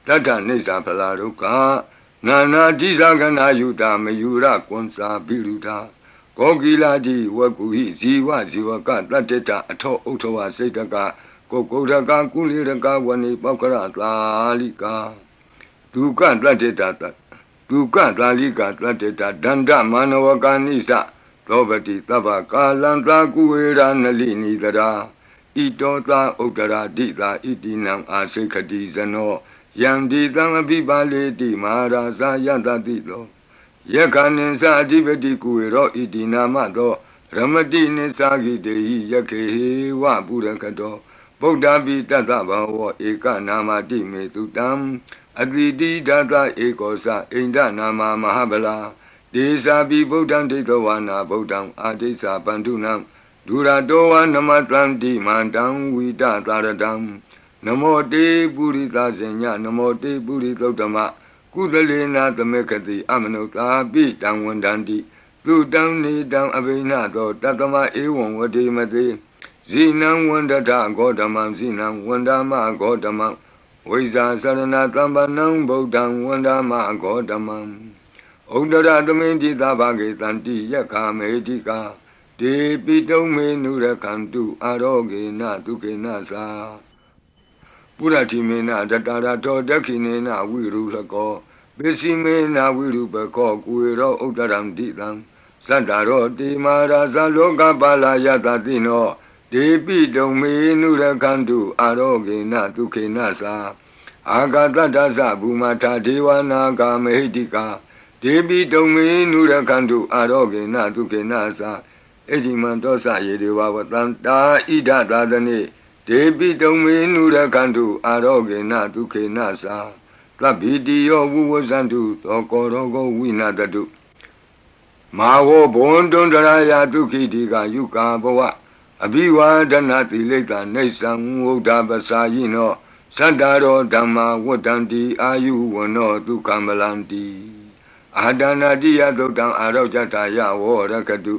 Tata Nisa Palaruka Nana Dizagana Yuta Mayura Konsa Biruta Kogiladi Wakuhi Ziwa Ziwaka Tateta Ato Otowa Setaka Kokodaka Kuliraka Wani Pakara Lalika Duka Tateta Duka Lalika Tateta Danda Manawaka Nisa Robati Tava Kalanta Kuera Nalini Dara Itota Utara Dita Itinam Asekati Zano Yandi Tangabibale Di Maharaza Yata Tito Yakanin Sadivati Kuero Itinamato Ramadi Nisagi Dei Yake Wa Burakato Bodhabi Tata Bhava Eka Namati Metutam Advidi Data Ekosa Inda Nama Mahabala Desabi Bodham Detawana Bodham Adesa Bandunam Duradoa Namatanti Mandam Vita Taradam Namo Te Purita Zenya Namo Te Puritotama Kudalena Tamekati Amanota Bitam Wandandi Tutam Nidam Abinato Tatama Ewan Vadimati Zinam Wandata Godamam Zinam Wandama Godamam Viza Sarana Tambanam Bodham Wandama Godamam Udara Domenti Tabage Tanti Yaka Medika De Pito Menura Kantu Aroge Natuke Nasa Purati Mena Tatara Todakinena Virusako Besimena Virupako Kuiro Udaram Ditam Sandaro Di Maraza Loka Bala Yatatino De Pito Menura Kantu Aroge Natuke Nasa Agata Dasa Bumata Dewana Kamehidika ဒေပိတုံမေနုရခန္တုအာရောဂေနဒုက္ခေနသာအဒီမံတောစယေဒေဝဝတံတာဣဒသာသနေဒေပိတုံမေနုရခန္တုအာရောဂေနဒုက္ခေနသာသဗ္ဗိတိယောဝုဝဇန္တုသောကောရောဂဝိနာတတုမာဝောဘွန်တွန်တရာယဒုက္ခိတိကယုကာဘဝအဘိဝါဒနာတိလိတ္တနေသံဝုဒ္ဓပစာယိနောသတ္တရောဓမ္မာဝတ္တံတိအာယုဝနောဒုက္ခမလန္တိအာဒနာတိယသုတ်တံအာရောဇတာယဝောရကတု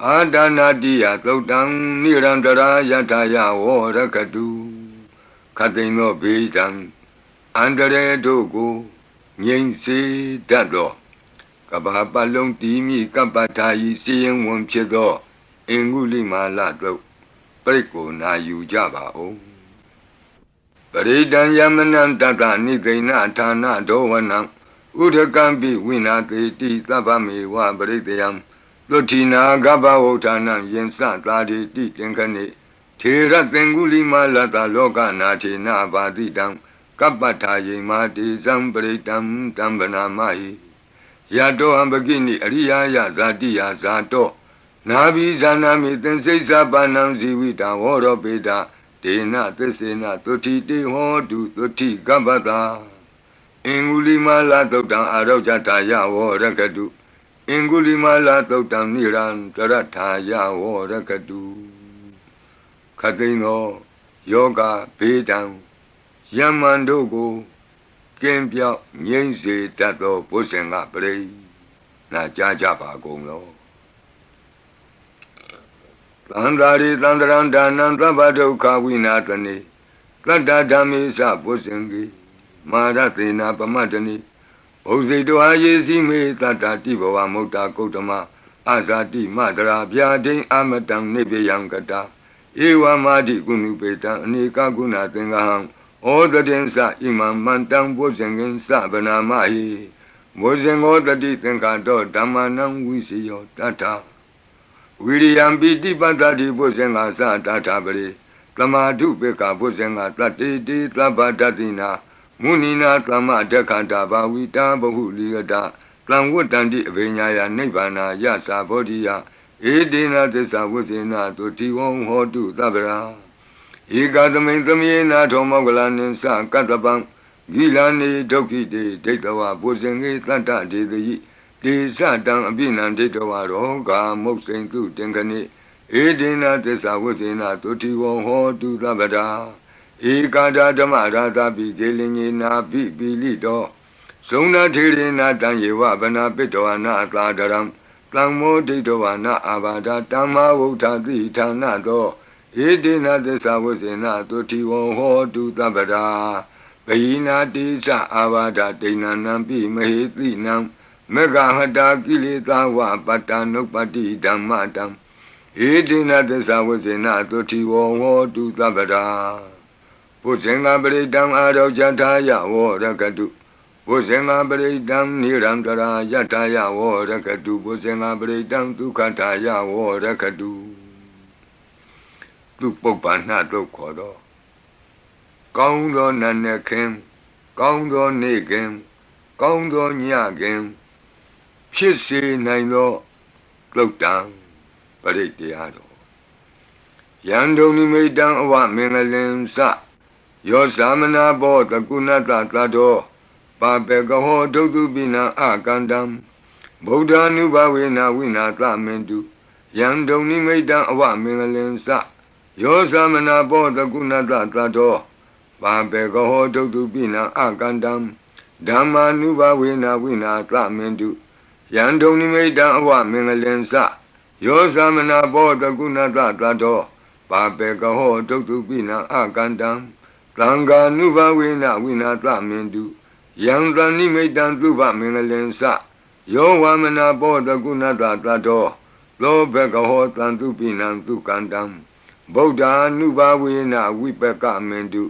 အာဒနာတိယသုတ်တံနိရန္တရာယထာယဝောရကတုခတိန်သောဘေးတံအန္တရေတို့ကိုငြိမ်စေတတ်သောကဘာပတ်လုံးတီးမိကပ္ပထာယီစီရင်ဝင်ဖြစ်သောအင်္ဂုလိမာလတို့ပြိကိုနာယူကြပါဦးပရိဒံယမနံတတနိသိဏဌာနဒောဝနံဥဒကံပိဝိနာတိတိသဗ္ဗမေဝပရိတယံသုတိနာကပ္ပဝဋ္ဌာနံယင်စသာတိတိသင်္ခဏိထေရသင်္ဂုလိမာလတလောကနာထေနဘာတိတံကပ္ပထာယေမာတိဇံပရိတံတံဗနာမဟိယတောဟံပကိနိအရိယာယဇာတိယဇာတောနာဘိဇာနာမိသင်္စိစ္ဆပါဏံဇီဝိတံဝရောပေတဒေနသစ္စေနသုတိတေဟောတုသုတိကပ္ပတာအင်္ဂုလိမာလသုတ်တံအာရောဇတာယဝောရကတုအင်္ဂုလိမာလသုတ်တံနိရန္တရထာယဝောရကတုခတိန်သောယောဂဘေးတံယမန်တို့ကိုကင်းပြောက်ငြိမ့်စေတတ်သောဘုဇင်ကပရိနာကြားကြပါကုန်လောသန္တာရိသန္တရံဒါနံသဗ္ဗဒုက္ခဝိနာတနေသတ္တဓမ္မေသဘုဇင်ကိမာရသေနာပမတ္တနိဘုဇိတောအာယေစီမေသတ္တတိဘဝမုတ်တာကုတ္တမအာဇာတိမတရာဗျာဒိံအမတံနိဗ္ဗယံကတာဧဝမာတိကုဏုပေတံအနေကကုဏသင်္ဃဟံဩတတိသဣမံမန္တံဘုဇင်ကင်သဗနာမဟိဘုဇင်ဩတတိသင်္ခါတောဓမ္မနံဝိစီယောတထာဝိရိယံပိတိပတ္တိဘုဇင်္ဂသတထာပရိသမာဓုပေကဘုဇင်္ဂတတ္တိတိသဗ္ဗတတိနာမုနိနာသမ္မဒက္ခတာဘာဝိတာဘဟုလိယတသံဝတ္တန္တိအဘိညာယနိဗ္ဗာနာယသာဘောဓိယဧဒေနသစ္စာဝိသေနသုတိဝံဟောတုသဗ္ဗရာဧကသမိန်သမေနာထောမောကလနိသကတ္တပံဂိလာနေဒုက္ခိတေဒိဋ္ဌဝဘုဇင်္ဂေသတ္တဒေတိတေသတံအပိနံဒိဋ္ဌဝရောဂာမုတ်စိန်တုတင်ခဏိဧဒေနသစ္စာဝိသေနသုတိဝံဟောတုသဗ္ဗရာဧကာဒဓမ္မရာသပိကေလင်ညေနာပိပိလိတောဇုံနာထေရေနာတံယေဝဗနာပိတောနာသာဒရံသံမောဒိဋ္ဌဝနာအာဘာဒတမ္မာဝုဋ္ဌတိဌာနသောဧဒေနသစ္စာဝိသေနသုတိဝံဟောတုသဗ္ဗရာဘယိနာတိသအာဘာဒဒိဏနံပိမဟေတိနံမေဃဟတာကိလေသာဝပတ္တနုပ္ပတိဓမ္မတံဧဒေနသစ္စာဝိသေနသုတိဝံဟောတုသဗ္ဗရာဘုဇင်္ဂပရိတံအာရောဇထာယဝောရကတုဘုဇင်္ဂပရိတံနိရန္တရာယထာယဝောရကတုဘုဇင်္ဂပရိတံဒုက္ခထာယဝောရကတုသူပုပ္ပန္နတို့ခေါ်တော့ကောင်းသောနတ်နဲ့ခင်ကောင်းသောနေ့ခင်ကောင်းသောညခင်ဖြစ်စေနိုင်သောသုတ်တံပရိတရားတော်ယံဒုံနိမိတံအဝမင်္ဂလင်စယောသမနာဘောတကုဏတသတ္တောပါပေကဟောဒုတုပိနံအကန္တံဗုဒ္ဓ ानु ဘဝေနဝိနာသမင်တုယံဒုံနိမိတံအဝမင်္ဂလင်စယောသမနာဘောတကုဏတသတ္တောပါပေကဟောဒုတုပိနံအကန္တံဓမ္မာနုဘဝေနဝိနာသမင်တုယံဒုံနိမိတံအဝမင်္ဂလင်စယောသမနာဘောတကုဏတသတ္တောပါပေကဟောဒုတုပိနံအကန္တံသံဃာနုဘဝေနဝိနာသမင်တုယံတဏိမိတံသုဘမင်္ဂလင်စယောဝမနာဘောတကုဏတသတ္တောလောဘကဟောတံသူပိနံသူကန္တံဗုဒ္ဓ ानु ဘဝေနဝိပကမင်တု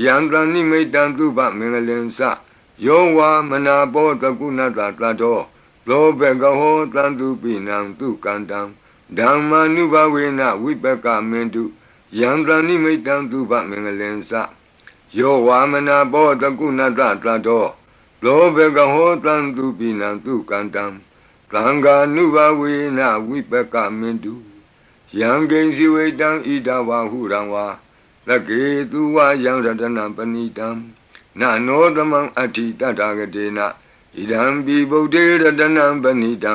ယံတဏိမိတံသုဘမင်္ဂလင်စယောဝမနာဘောတကုဏတသတ္တောလောဘကဟောတံသူပိနံသူကန္တံဓမ္မာနုဘဝေနဝိပကမင်တုယံတဏိမိတံသုဘမင်္ဂလင်စယောဝါမနာဘောတကုဏတသတ္တော လောဘကဟောတံသူပိနံသူကန္တံသံဃာနုဘဝေနဝိပကမင်တုယံကိဉ္စီဝေတံဣဒဝါဟုရံဝါလကေသူဝယံရတနံပဏိတံနာနောသမံအဋ္ဌိတထာဂတေနဣဒံပိဗုဒ္ဓေရတနံပဏိတံ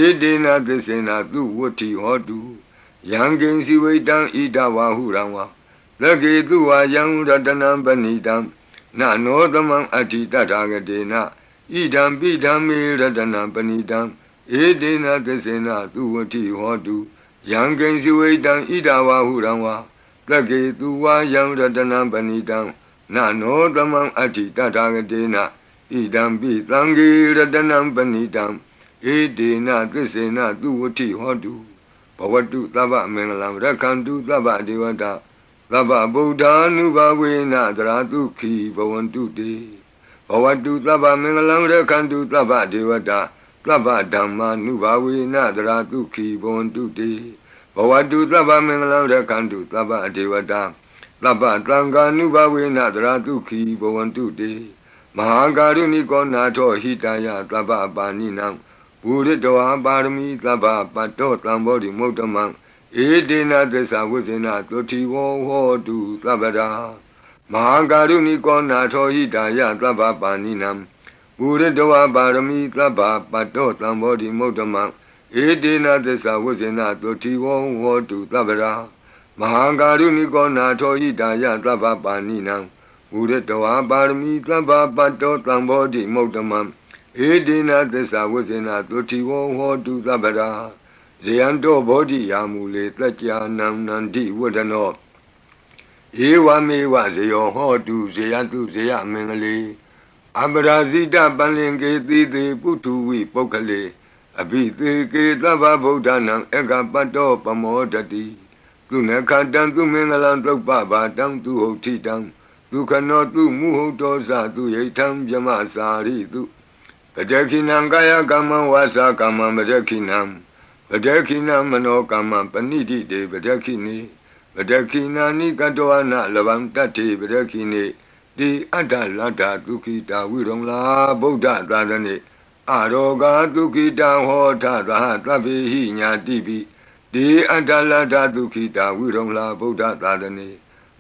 ဧတေနသစ္စေနသူဝတ္ထိဟောတုယံကိဉ္စီဝေတံဣဒဝါဟုရံဝါလကေသူဝယံရတနံပဏိတံနာနောသမံအဋ္ဌိတထာဂတေနဣဒံပိဓမ္မေရတနံပဏိတံဧတေနသစ္စေနသူဝတ္ထိဟောတုယံကိဉ္စီဝေတံဣဒဝါဟုရံဝါလကေသူဝယံရတနံပဏိတံနာနောသမံအဋ္ဌိတထာဂတေနဣဒံပိသံဃေရတနံပဏိတံဧတေနသစ္စေနသူဝတ္ထိဟောတုဘဝတုသဗ္ဗမင်္ဂလံရက္ခန္တုသဗ္ဗဒေဝတာသဗ္ဗဗုဒ္ဓ ानु ဘဝေနသရတုခိဘဝန္တုတေဘဝတုသဗ္ဗမင်္ဂလံရက္ခန္တုသဗ္ဗဒေဝတာသဗ္ဗဓမ္မာနုဘဝေနသရတုခိဘဝန္တုတေဘဝတုသဗ္ဗမင်္ဂလံရက္ခန္တုသဗ္ဗဒေဝတာသဗ္ဗသံဃာနုဘဝေနသရတုခိဘဝန္တုတေမဟာကာရုဏိကောနာထောဟိတယသဗ္ဗပါဏိနံဘူရိတောပါရမီသဗ္ဗပတ္တောသံဘောဓိမုဒ္ဓမံဧတေနသစ္စာဝိဇ္ဇေနသုတိဝဟောတုသဗ္ဗရာမဟာကာရုဏိကောနာထောဟိတယသဗ္ဗပါဏိနံဘူရိတောပါရမီသဗ္ဗပတ္တောသံဘောဓိမုဒ္ဓမံဧတေနသစ္စာဝိဇ္ဇေနသုတိဝဟောတုသဗ္ဗရာမဟာကာရုဏိကောနာထောဟိတယသဗ္ဗပါဏိနံဘူရိတောပါရမီသဗ္ဗပတ္တောသံဘောဓိမုဒ္ဓမံဧတေနသစ္စာဝိဇ္ဇေနသုတိဝဟောတုသဗ္ဗရာဇယံတောဘောဓိယာမူလေတကြာနံနန္တိဝဒနောဧဝမေဝဇယောဟောတုဇယတုဇယမင်္ဂလေအပရာဇိတပန္လင်ကေတိတေပုထုဝိပုဂ္ဂလေအဘိသေကေသဗ္ဗဗုဒ္ဓနံဧကပတ္တောပမောဒတိသူနခတံသူမင်္ဂလံသုပ္ပဘာတံသူဟုတ်ထိတံဒုခနောသူမုဟုတ်တောဇသူယိထံဗြမစာရိတုပတခိနံကာယကမ္မဝါစာကမ္မပတခိနံပတခိနမနောကမ္မပဏိတိတေပတခိနေပတခိနာနိကတောနလဗံတတ္တိပတခိနေတိအတ္တလတ္တဒုခိတာဝိရုံလာဗုဒ္ဓသာသနေအရောဂဒုခိတံဟောထသဟသဗ္ဗေဟိညာတိပိတိအတ္တလတ္တဒုခိတာဝိရုံလာဗုဒ္ဓသာသနေ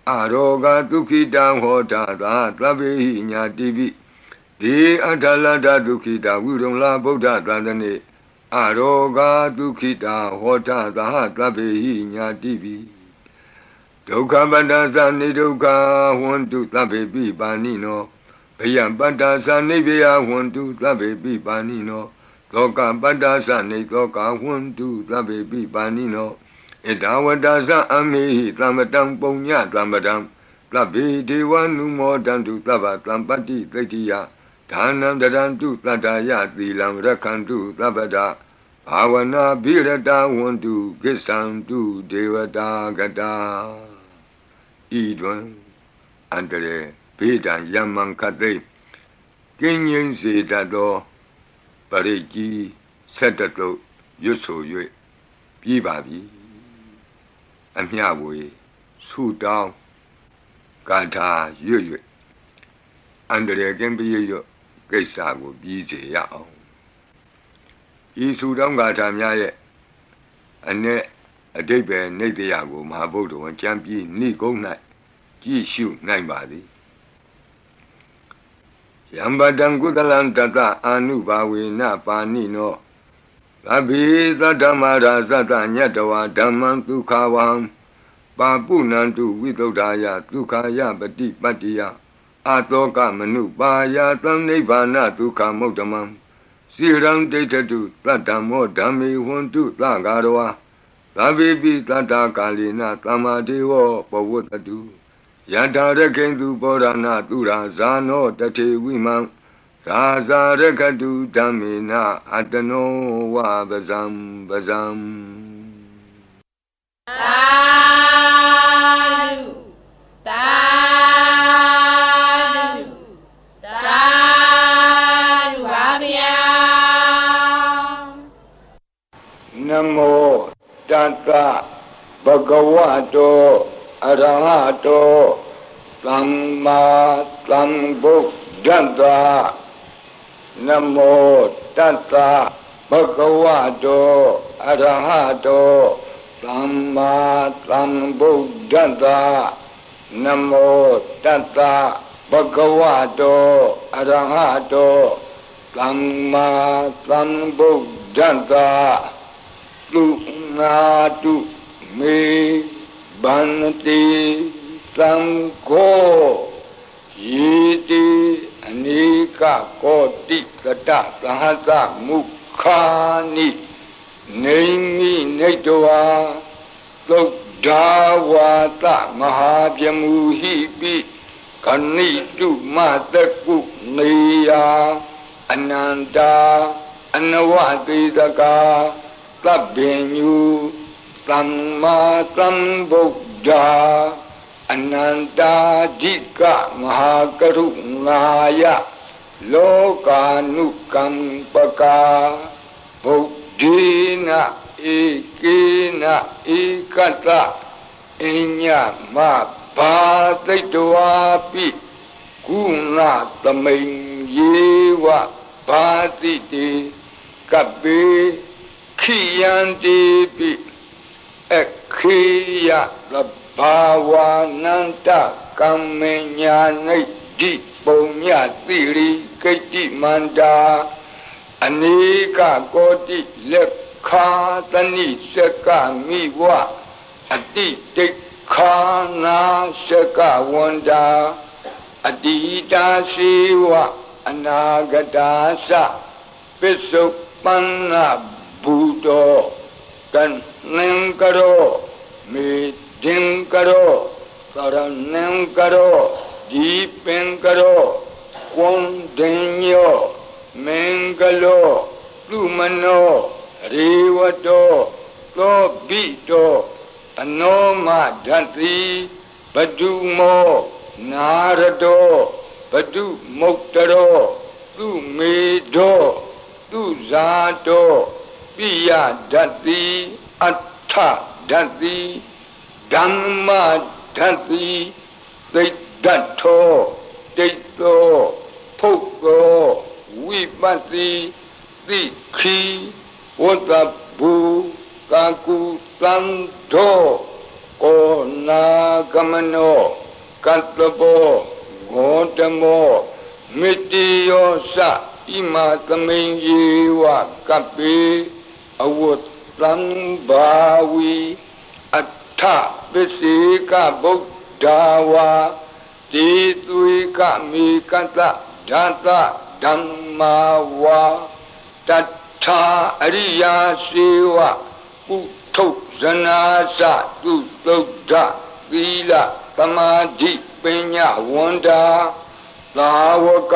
အရောဂဒုခိတံဟောထသဟသဗ္ဗေဟိညာတိပိတိအတ္တလတ္တဒုခိတာဝိရုံလာဗုဒ္ဓသာသနေအရောဂဒုခိတာဟောထသဟသဗ္ဗေဟိညာတိပိဒုက္ခပတ္တသနိဒုက္ခဟွန္တုသဗ္ဗေပိပါဏိနောဘယံပတ္တသနိဗ္ဗယဟွန္တုသဗ္ဗေပိပါဏိနောသောကပတ္တသနိသောကဟွန္တုသဗ္ဗေပိပါဏိနောဣဒဝတ္တသအမေဟိသမ္ပတံပုံညသမ္ပတံသဗ္ဗေဒေဝနုမောတံတုသဗ္ဗသံပတ္တိသိတ္တိယဒါနံတရံတုသတ္တယသီလံရက္ခန္တုသဗ္ဗတာဘာဝနာဘိရတဝန္တုကိစ္ဆံတုဒေဝတာကတာဤတွင်အန္တရေဘေဒံယမံခသိကင်းငြိမ်းစေတတ်သောပရိကြီးဆက်တတုရွတ်ဆို၍ပြီးပါပြီအမျှဝေဆုတောင်းဂါထာရွတ်၍အန္တရေကင်းပြည့်ရွတ်ကိစ္စကိုပြီးစေရအောင်ဤဆုတောင်းဂါထာများရဲ့အ내အဓိပ္ပာယ်နိတ္တယကိုမဟာဗုဒ္ဓဝံကျမ်းပြီးနိဂုံး၌ကြည့်ရှုနိုင်ပါသည်ယံပတံကုသလံတတအာနုဘာဝေနပါဏိနောသဗ္ဗေသတ္တမရာသတ္တညတဝါဓမ္မံဒုက္ခဝံပါပုဏ္ဏံတုဝိသုဒ္ဓာယဒုက္ခယပတိပတ္တိယအာတောကမနုပါယသံနိဗ္ဗာနဒုက္ခမုဒ္ဓမံစိရံဒိဋ္ဌတုသတ္တမောဓမ္မေဟွန္တုသဂါရဝါသဗ္ဗေပိသတ္တကာလိနသမ္မာဒေဝပဝတ္တုယထာရခိန္တုပောရဏသူရာဇာနောတထေဝိမံရာဇာရခတုဓမ္မေနအတနောဝပဇံပဇံသာဓုသာဓုသာဓုပါဗျာနမောတတ္တဘဂဝတောအရဟတောသမ္မာသမ္ဗုဒ္ဓတ္တ นโมตัสสะภะคะวะโตอะระหะโตสัมมาสัมพุทธัสสะนโมตัสสะภะคะวะโตอะระหะโตสัมมาสัมพุทธัสสะตุนาตุเมบันติสังโฆยีติอเนกโกติกตะสหัสมุขานิเนมิเนตวาตุดาวาตมหาพมูหิปิกนิตุมาตกุเนียอนันตาอนวติตกาตัพเพญุสัมมาสัมพุทธาอนันตาจิกะมหากรุณายะโลกานุกัมปกาบุdhiนะเอกินะเอกตะอิญญมะภาติตวาปิกุณะตมิงเยวะภาติติกัปเปขิยันติปิเอขิยะภาวานันตกัมเมญาณิดิปุญญาติริกิติมันดาอเนกโกติเลขาตนิสกามิวะอติติขานาสกาวันดาอดีตาสีวะอนาคตาสะปิสุปันนาบูโตกันนังกโรมิดิงกโรสรนังกโรดีเป็งกโรควนเดญโยเมงกโลตุมโนรีวโตโตบิโตอโนมาดันติปดุโมนารโตปดุมุตตโรตุเมโดตุဇာโตปิยดัตติอัฏฐดัตติธัมมาดัตติติดัตโธติโตภุโกวิปัสสิติขีวัตบุกากุตันโธโกนากมโนกัตตโปโกตโมมิติโยสะอิมาตมิงเยวะกัปปิอวุตตังบาวีอัฏฐปิสิกะบุตดาวาติตุยกะมีกัตตะดัตตะธัมมาวาตัทธาอริยาสีวะปุถุဇနာစသုသုဒ္ဓသီလသမာဓိပညာဝန္တာသာဝက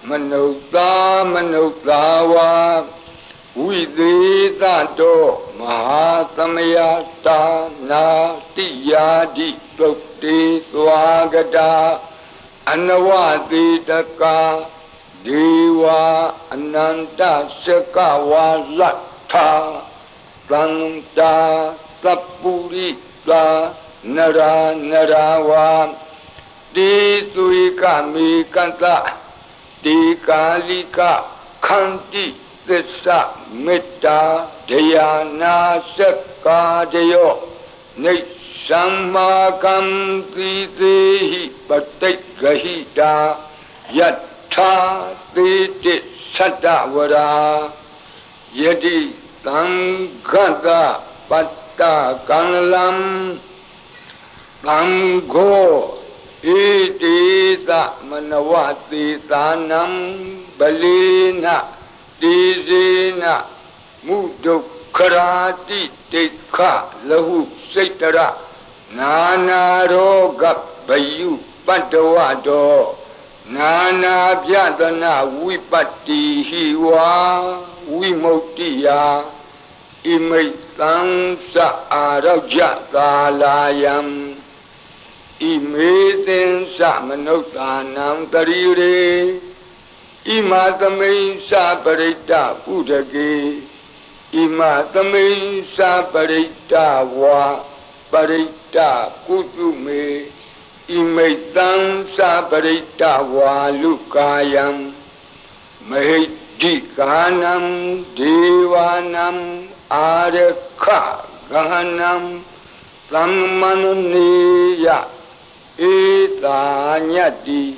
မနုဿာမနုဿာဝါဝိသေသတောမဟာသမယတာနာတိယာတိသုတ်တေသွားကတာအနဝတိတကာဒေဝအနန္တစကဝါလတ္ထာသန္တာသပ္ပုရိသာနရာနရာဝါတိသုိကမေကတ္တတိကာလိကခန္တိသစ္စာမေတ္တာဒယာနာစကာဒယောနိသမ္မာကံတိသေဟိပတိဂဟိတာယတ္ထာသေတိသတ္တဝရာယတိသံဃတပတ္တကံလံသံဃောဣတိသမနဝတိသာနံဗလေနတိဇေနမုဒုက္ခရာတိတိခလဟုစိတ္တရနာနာရောဂဗယုပတ္တဝတောနာနာပြဒနာဝိပတ္တိဟိဝါဝိမု တိယဣမိတ်သံသအာရောကြကာလာယံဣမေသင်္စမနုဿာနံတရိရေဣမသမိန်္စပရိတ္တဥဒကေဣမသမိန်္စပရိတ္တဝါပရိတ္တကုတုမေဣမိတ်သံသပရိတ္တဝါလုကာယံ Mahiti Ganam Devanam Arekha Ganam Brahmanuniya Etanyati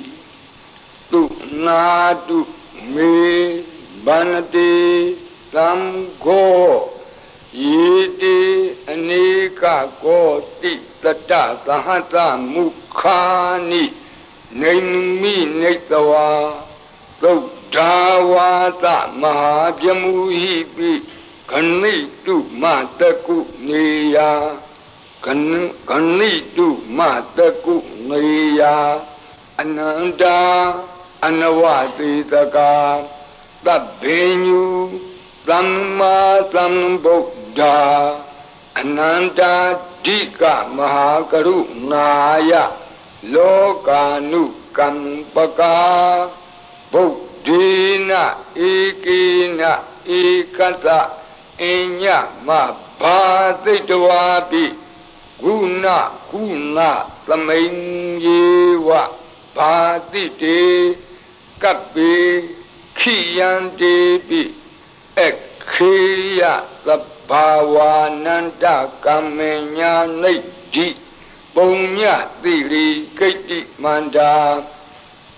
Tu Nadu Me Banati Samgo Yiti Anika Koti Tata Sahata Mukhani Naimi Netawa Dawata Mahabyamuhipi Kanitu Mataku Niya Kanitu Mataku Niya Ananda Anawati Taka Tabhenyu Brahma Sambuddha Ananda Dika Mahakaru Naya Lokanu Kampaka Buddhina Ikina Ikata Inya Mabhaditwapi Guna Guna Samayyewa Bhadite Kapi Khiyantepi Ekhiya Sabhavananda Kamenya Nidhi Punya Tiri Kiti Manda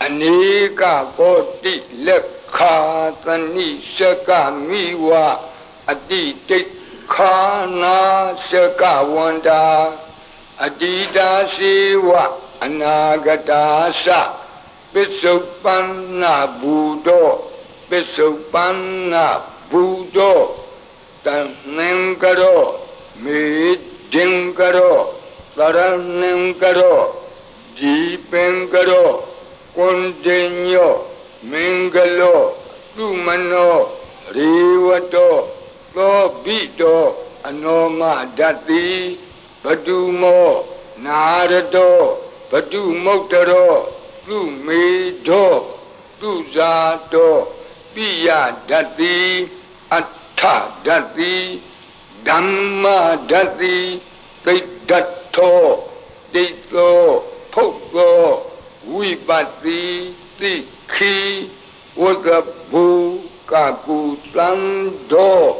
Anika Koti Lekha Tani Shaka Miwa Aditi Khana Shaka Wanda Adida Siwa Anagadasa Pisupana Buddho Pisupana Buddho Tanengaro Midingaro Saranengaro Deepengaro Kondenyo, Mingalo, Lumano, Riwato, Lobito, Anoma Dati, Padumo, Narado, Padumotaro, Lumido, Luzato, Pia Dati, Atta Dati, Dhamma Dati, Dedato, Deto, Poko, Vipati Tikhi Vagabu Kaku Sando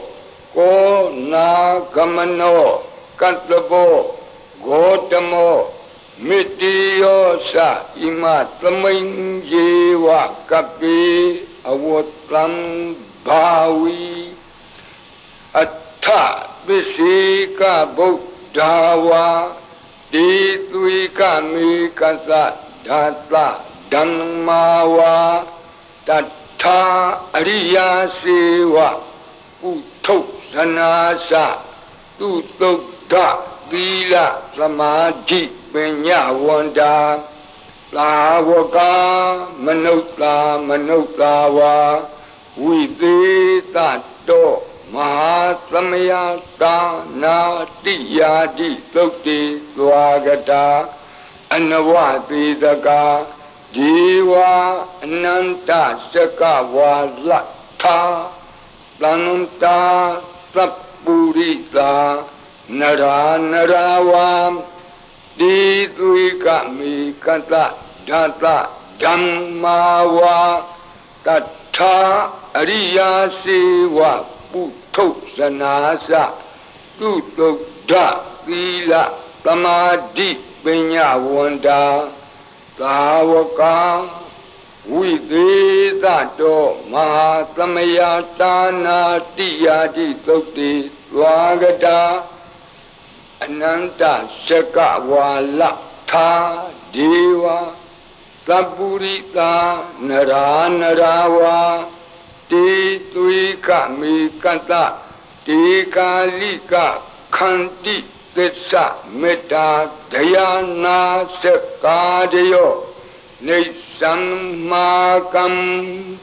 Ko Nagamano Katlabo Gotamo Mitiyosa Ima Tamain Jewa Kapi Awotlam Bhawi Atta Visika Buddhawa Ditwika Mikasa Data Dhammawa Tata Ariya Sewa Utto Sanasa Tutokta Vila Samadhi Penyawanda Lawaka Manutlawa Vidita Do Mahasamaya Dana Tiyadi Tukti Swagata Anawati Daka Jiva Ananta Shakawa Latha Plananta Sapurita Nara Naravam Ditwika Mikata Data Dhammawa Tata Ariya Sewa Putto Sanasa Tutokda Vila Samadhi Penyawanda Tawaka Videtato Mahasamaya Dana Tiyadi Tukti Swagata Ananta Shakawa Latha Deva Sapurita Nara Narawa Titwika Mikata Tikalika Khanti Tessa Metta Dhyana Sakadayo Nisammakam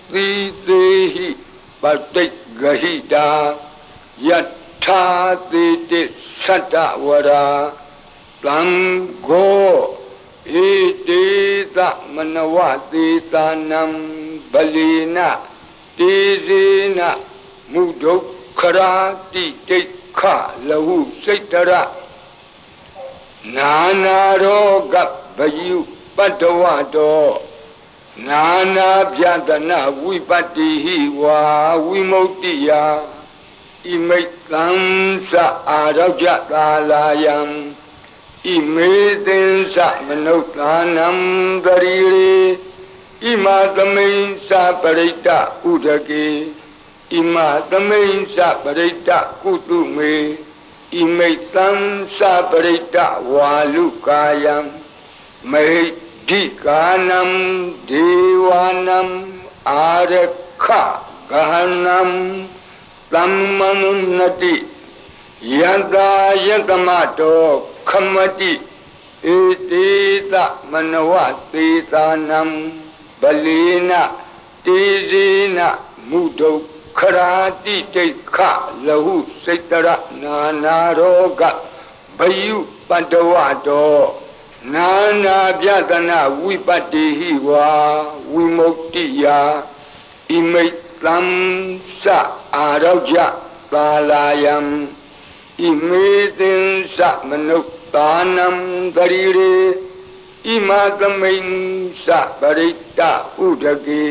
Titehi Patigahita Yatha Titi Satavara Plango Itita Manawati Tanam Balina Tizina Mudokharati Tekha Lahu Saitara Nana Roga Bayu Padawado နာနာပြဒနာဝိပတ္တိဟိဝါဝိမု ക്തി ယဣမိတ်သံသအာရောကြသာလာယံဣမေသင်္စမနုဿာနံတရီရေဣမသမိန်္စပရိတ္တဥဒကေဣမသမိန်္စပရိတ္တကုတုမေဣမိတ်သံသပရိတ္တဝါလူကာယံမေဒိကာနံဒေဝနံအာရခဂဟနံသမ္မနုနတိယတ္တာယတမတောခမတိဧတေတမနဝသေသာနံဗလေနတေဇေနမုဒုခရာတိတိခလဟုစိတ္တရနာနာရောဂဘယုပတ္တဝတောနာနာပြဒနာဝိပတ္တိဟိဝါဝိမု ക്തി ယဣမိတ်သံသအာရောကြသာလာယံဣမေသင်္စမနုဿာနံတရီရေဣမသမိန်္စပရိတ္တဥဒကေ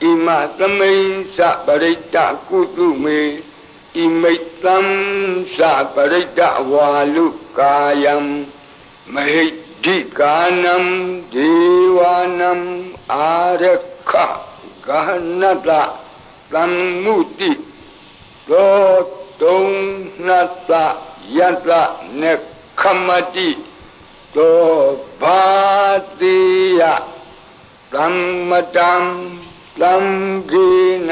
ဣမသမိန်္စပရိတ္တကုတုမေဣမိတ်သံသပရိတ္တဝါလူကာယံမဟိဒိကာနံဒေဝနံအာရခဂဟနတသမ္မုတိသောတုံနတယတနေခမတိသောဘာတိယသမ္မတံသံဃေန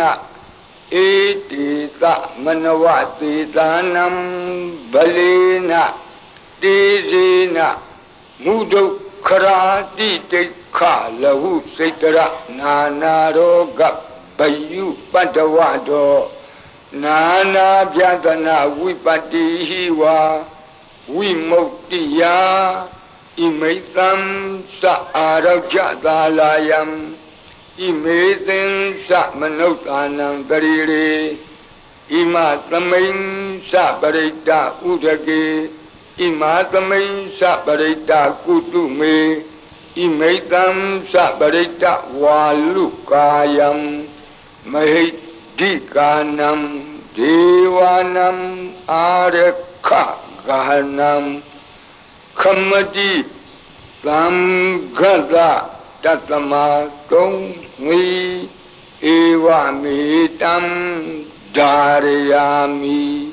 ဧတိသမနဝသေသာနံဗလေနတေဇေနမုဒုခရာတိတိခလဟုစိတ္တရနာနာရောဂဘယုပတ္တဝတောနာနာပြဒနာဝိပတ္တိဟိဝါဝိမု ക്തി ယဣမိတ်သံသအာရောကြသာလာယံဣမေသင်္စမနုဿာနံတရီရေဣမသမိန်္စပရိတ္တဥဒကေဣမသမိန်္စပရိတ္တကုတုမေဣမိတ်သံသပရိတ္တဝါလူကာယံမဟိဒိကာနံဒေဝနံအာရခဂဟနံခမတိသံဃတတတမတုံငီဧဝမေတံဓာရယာမိ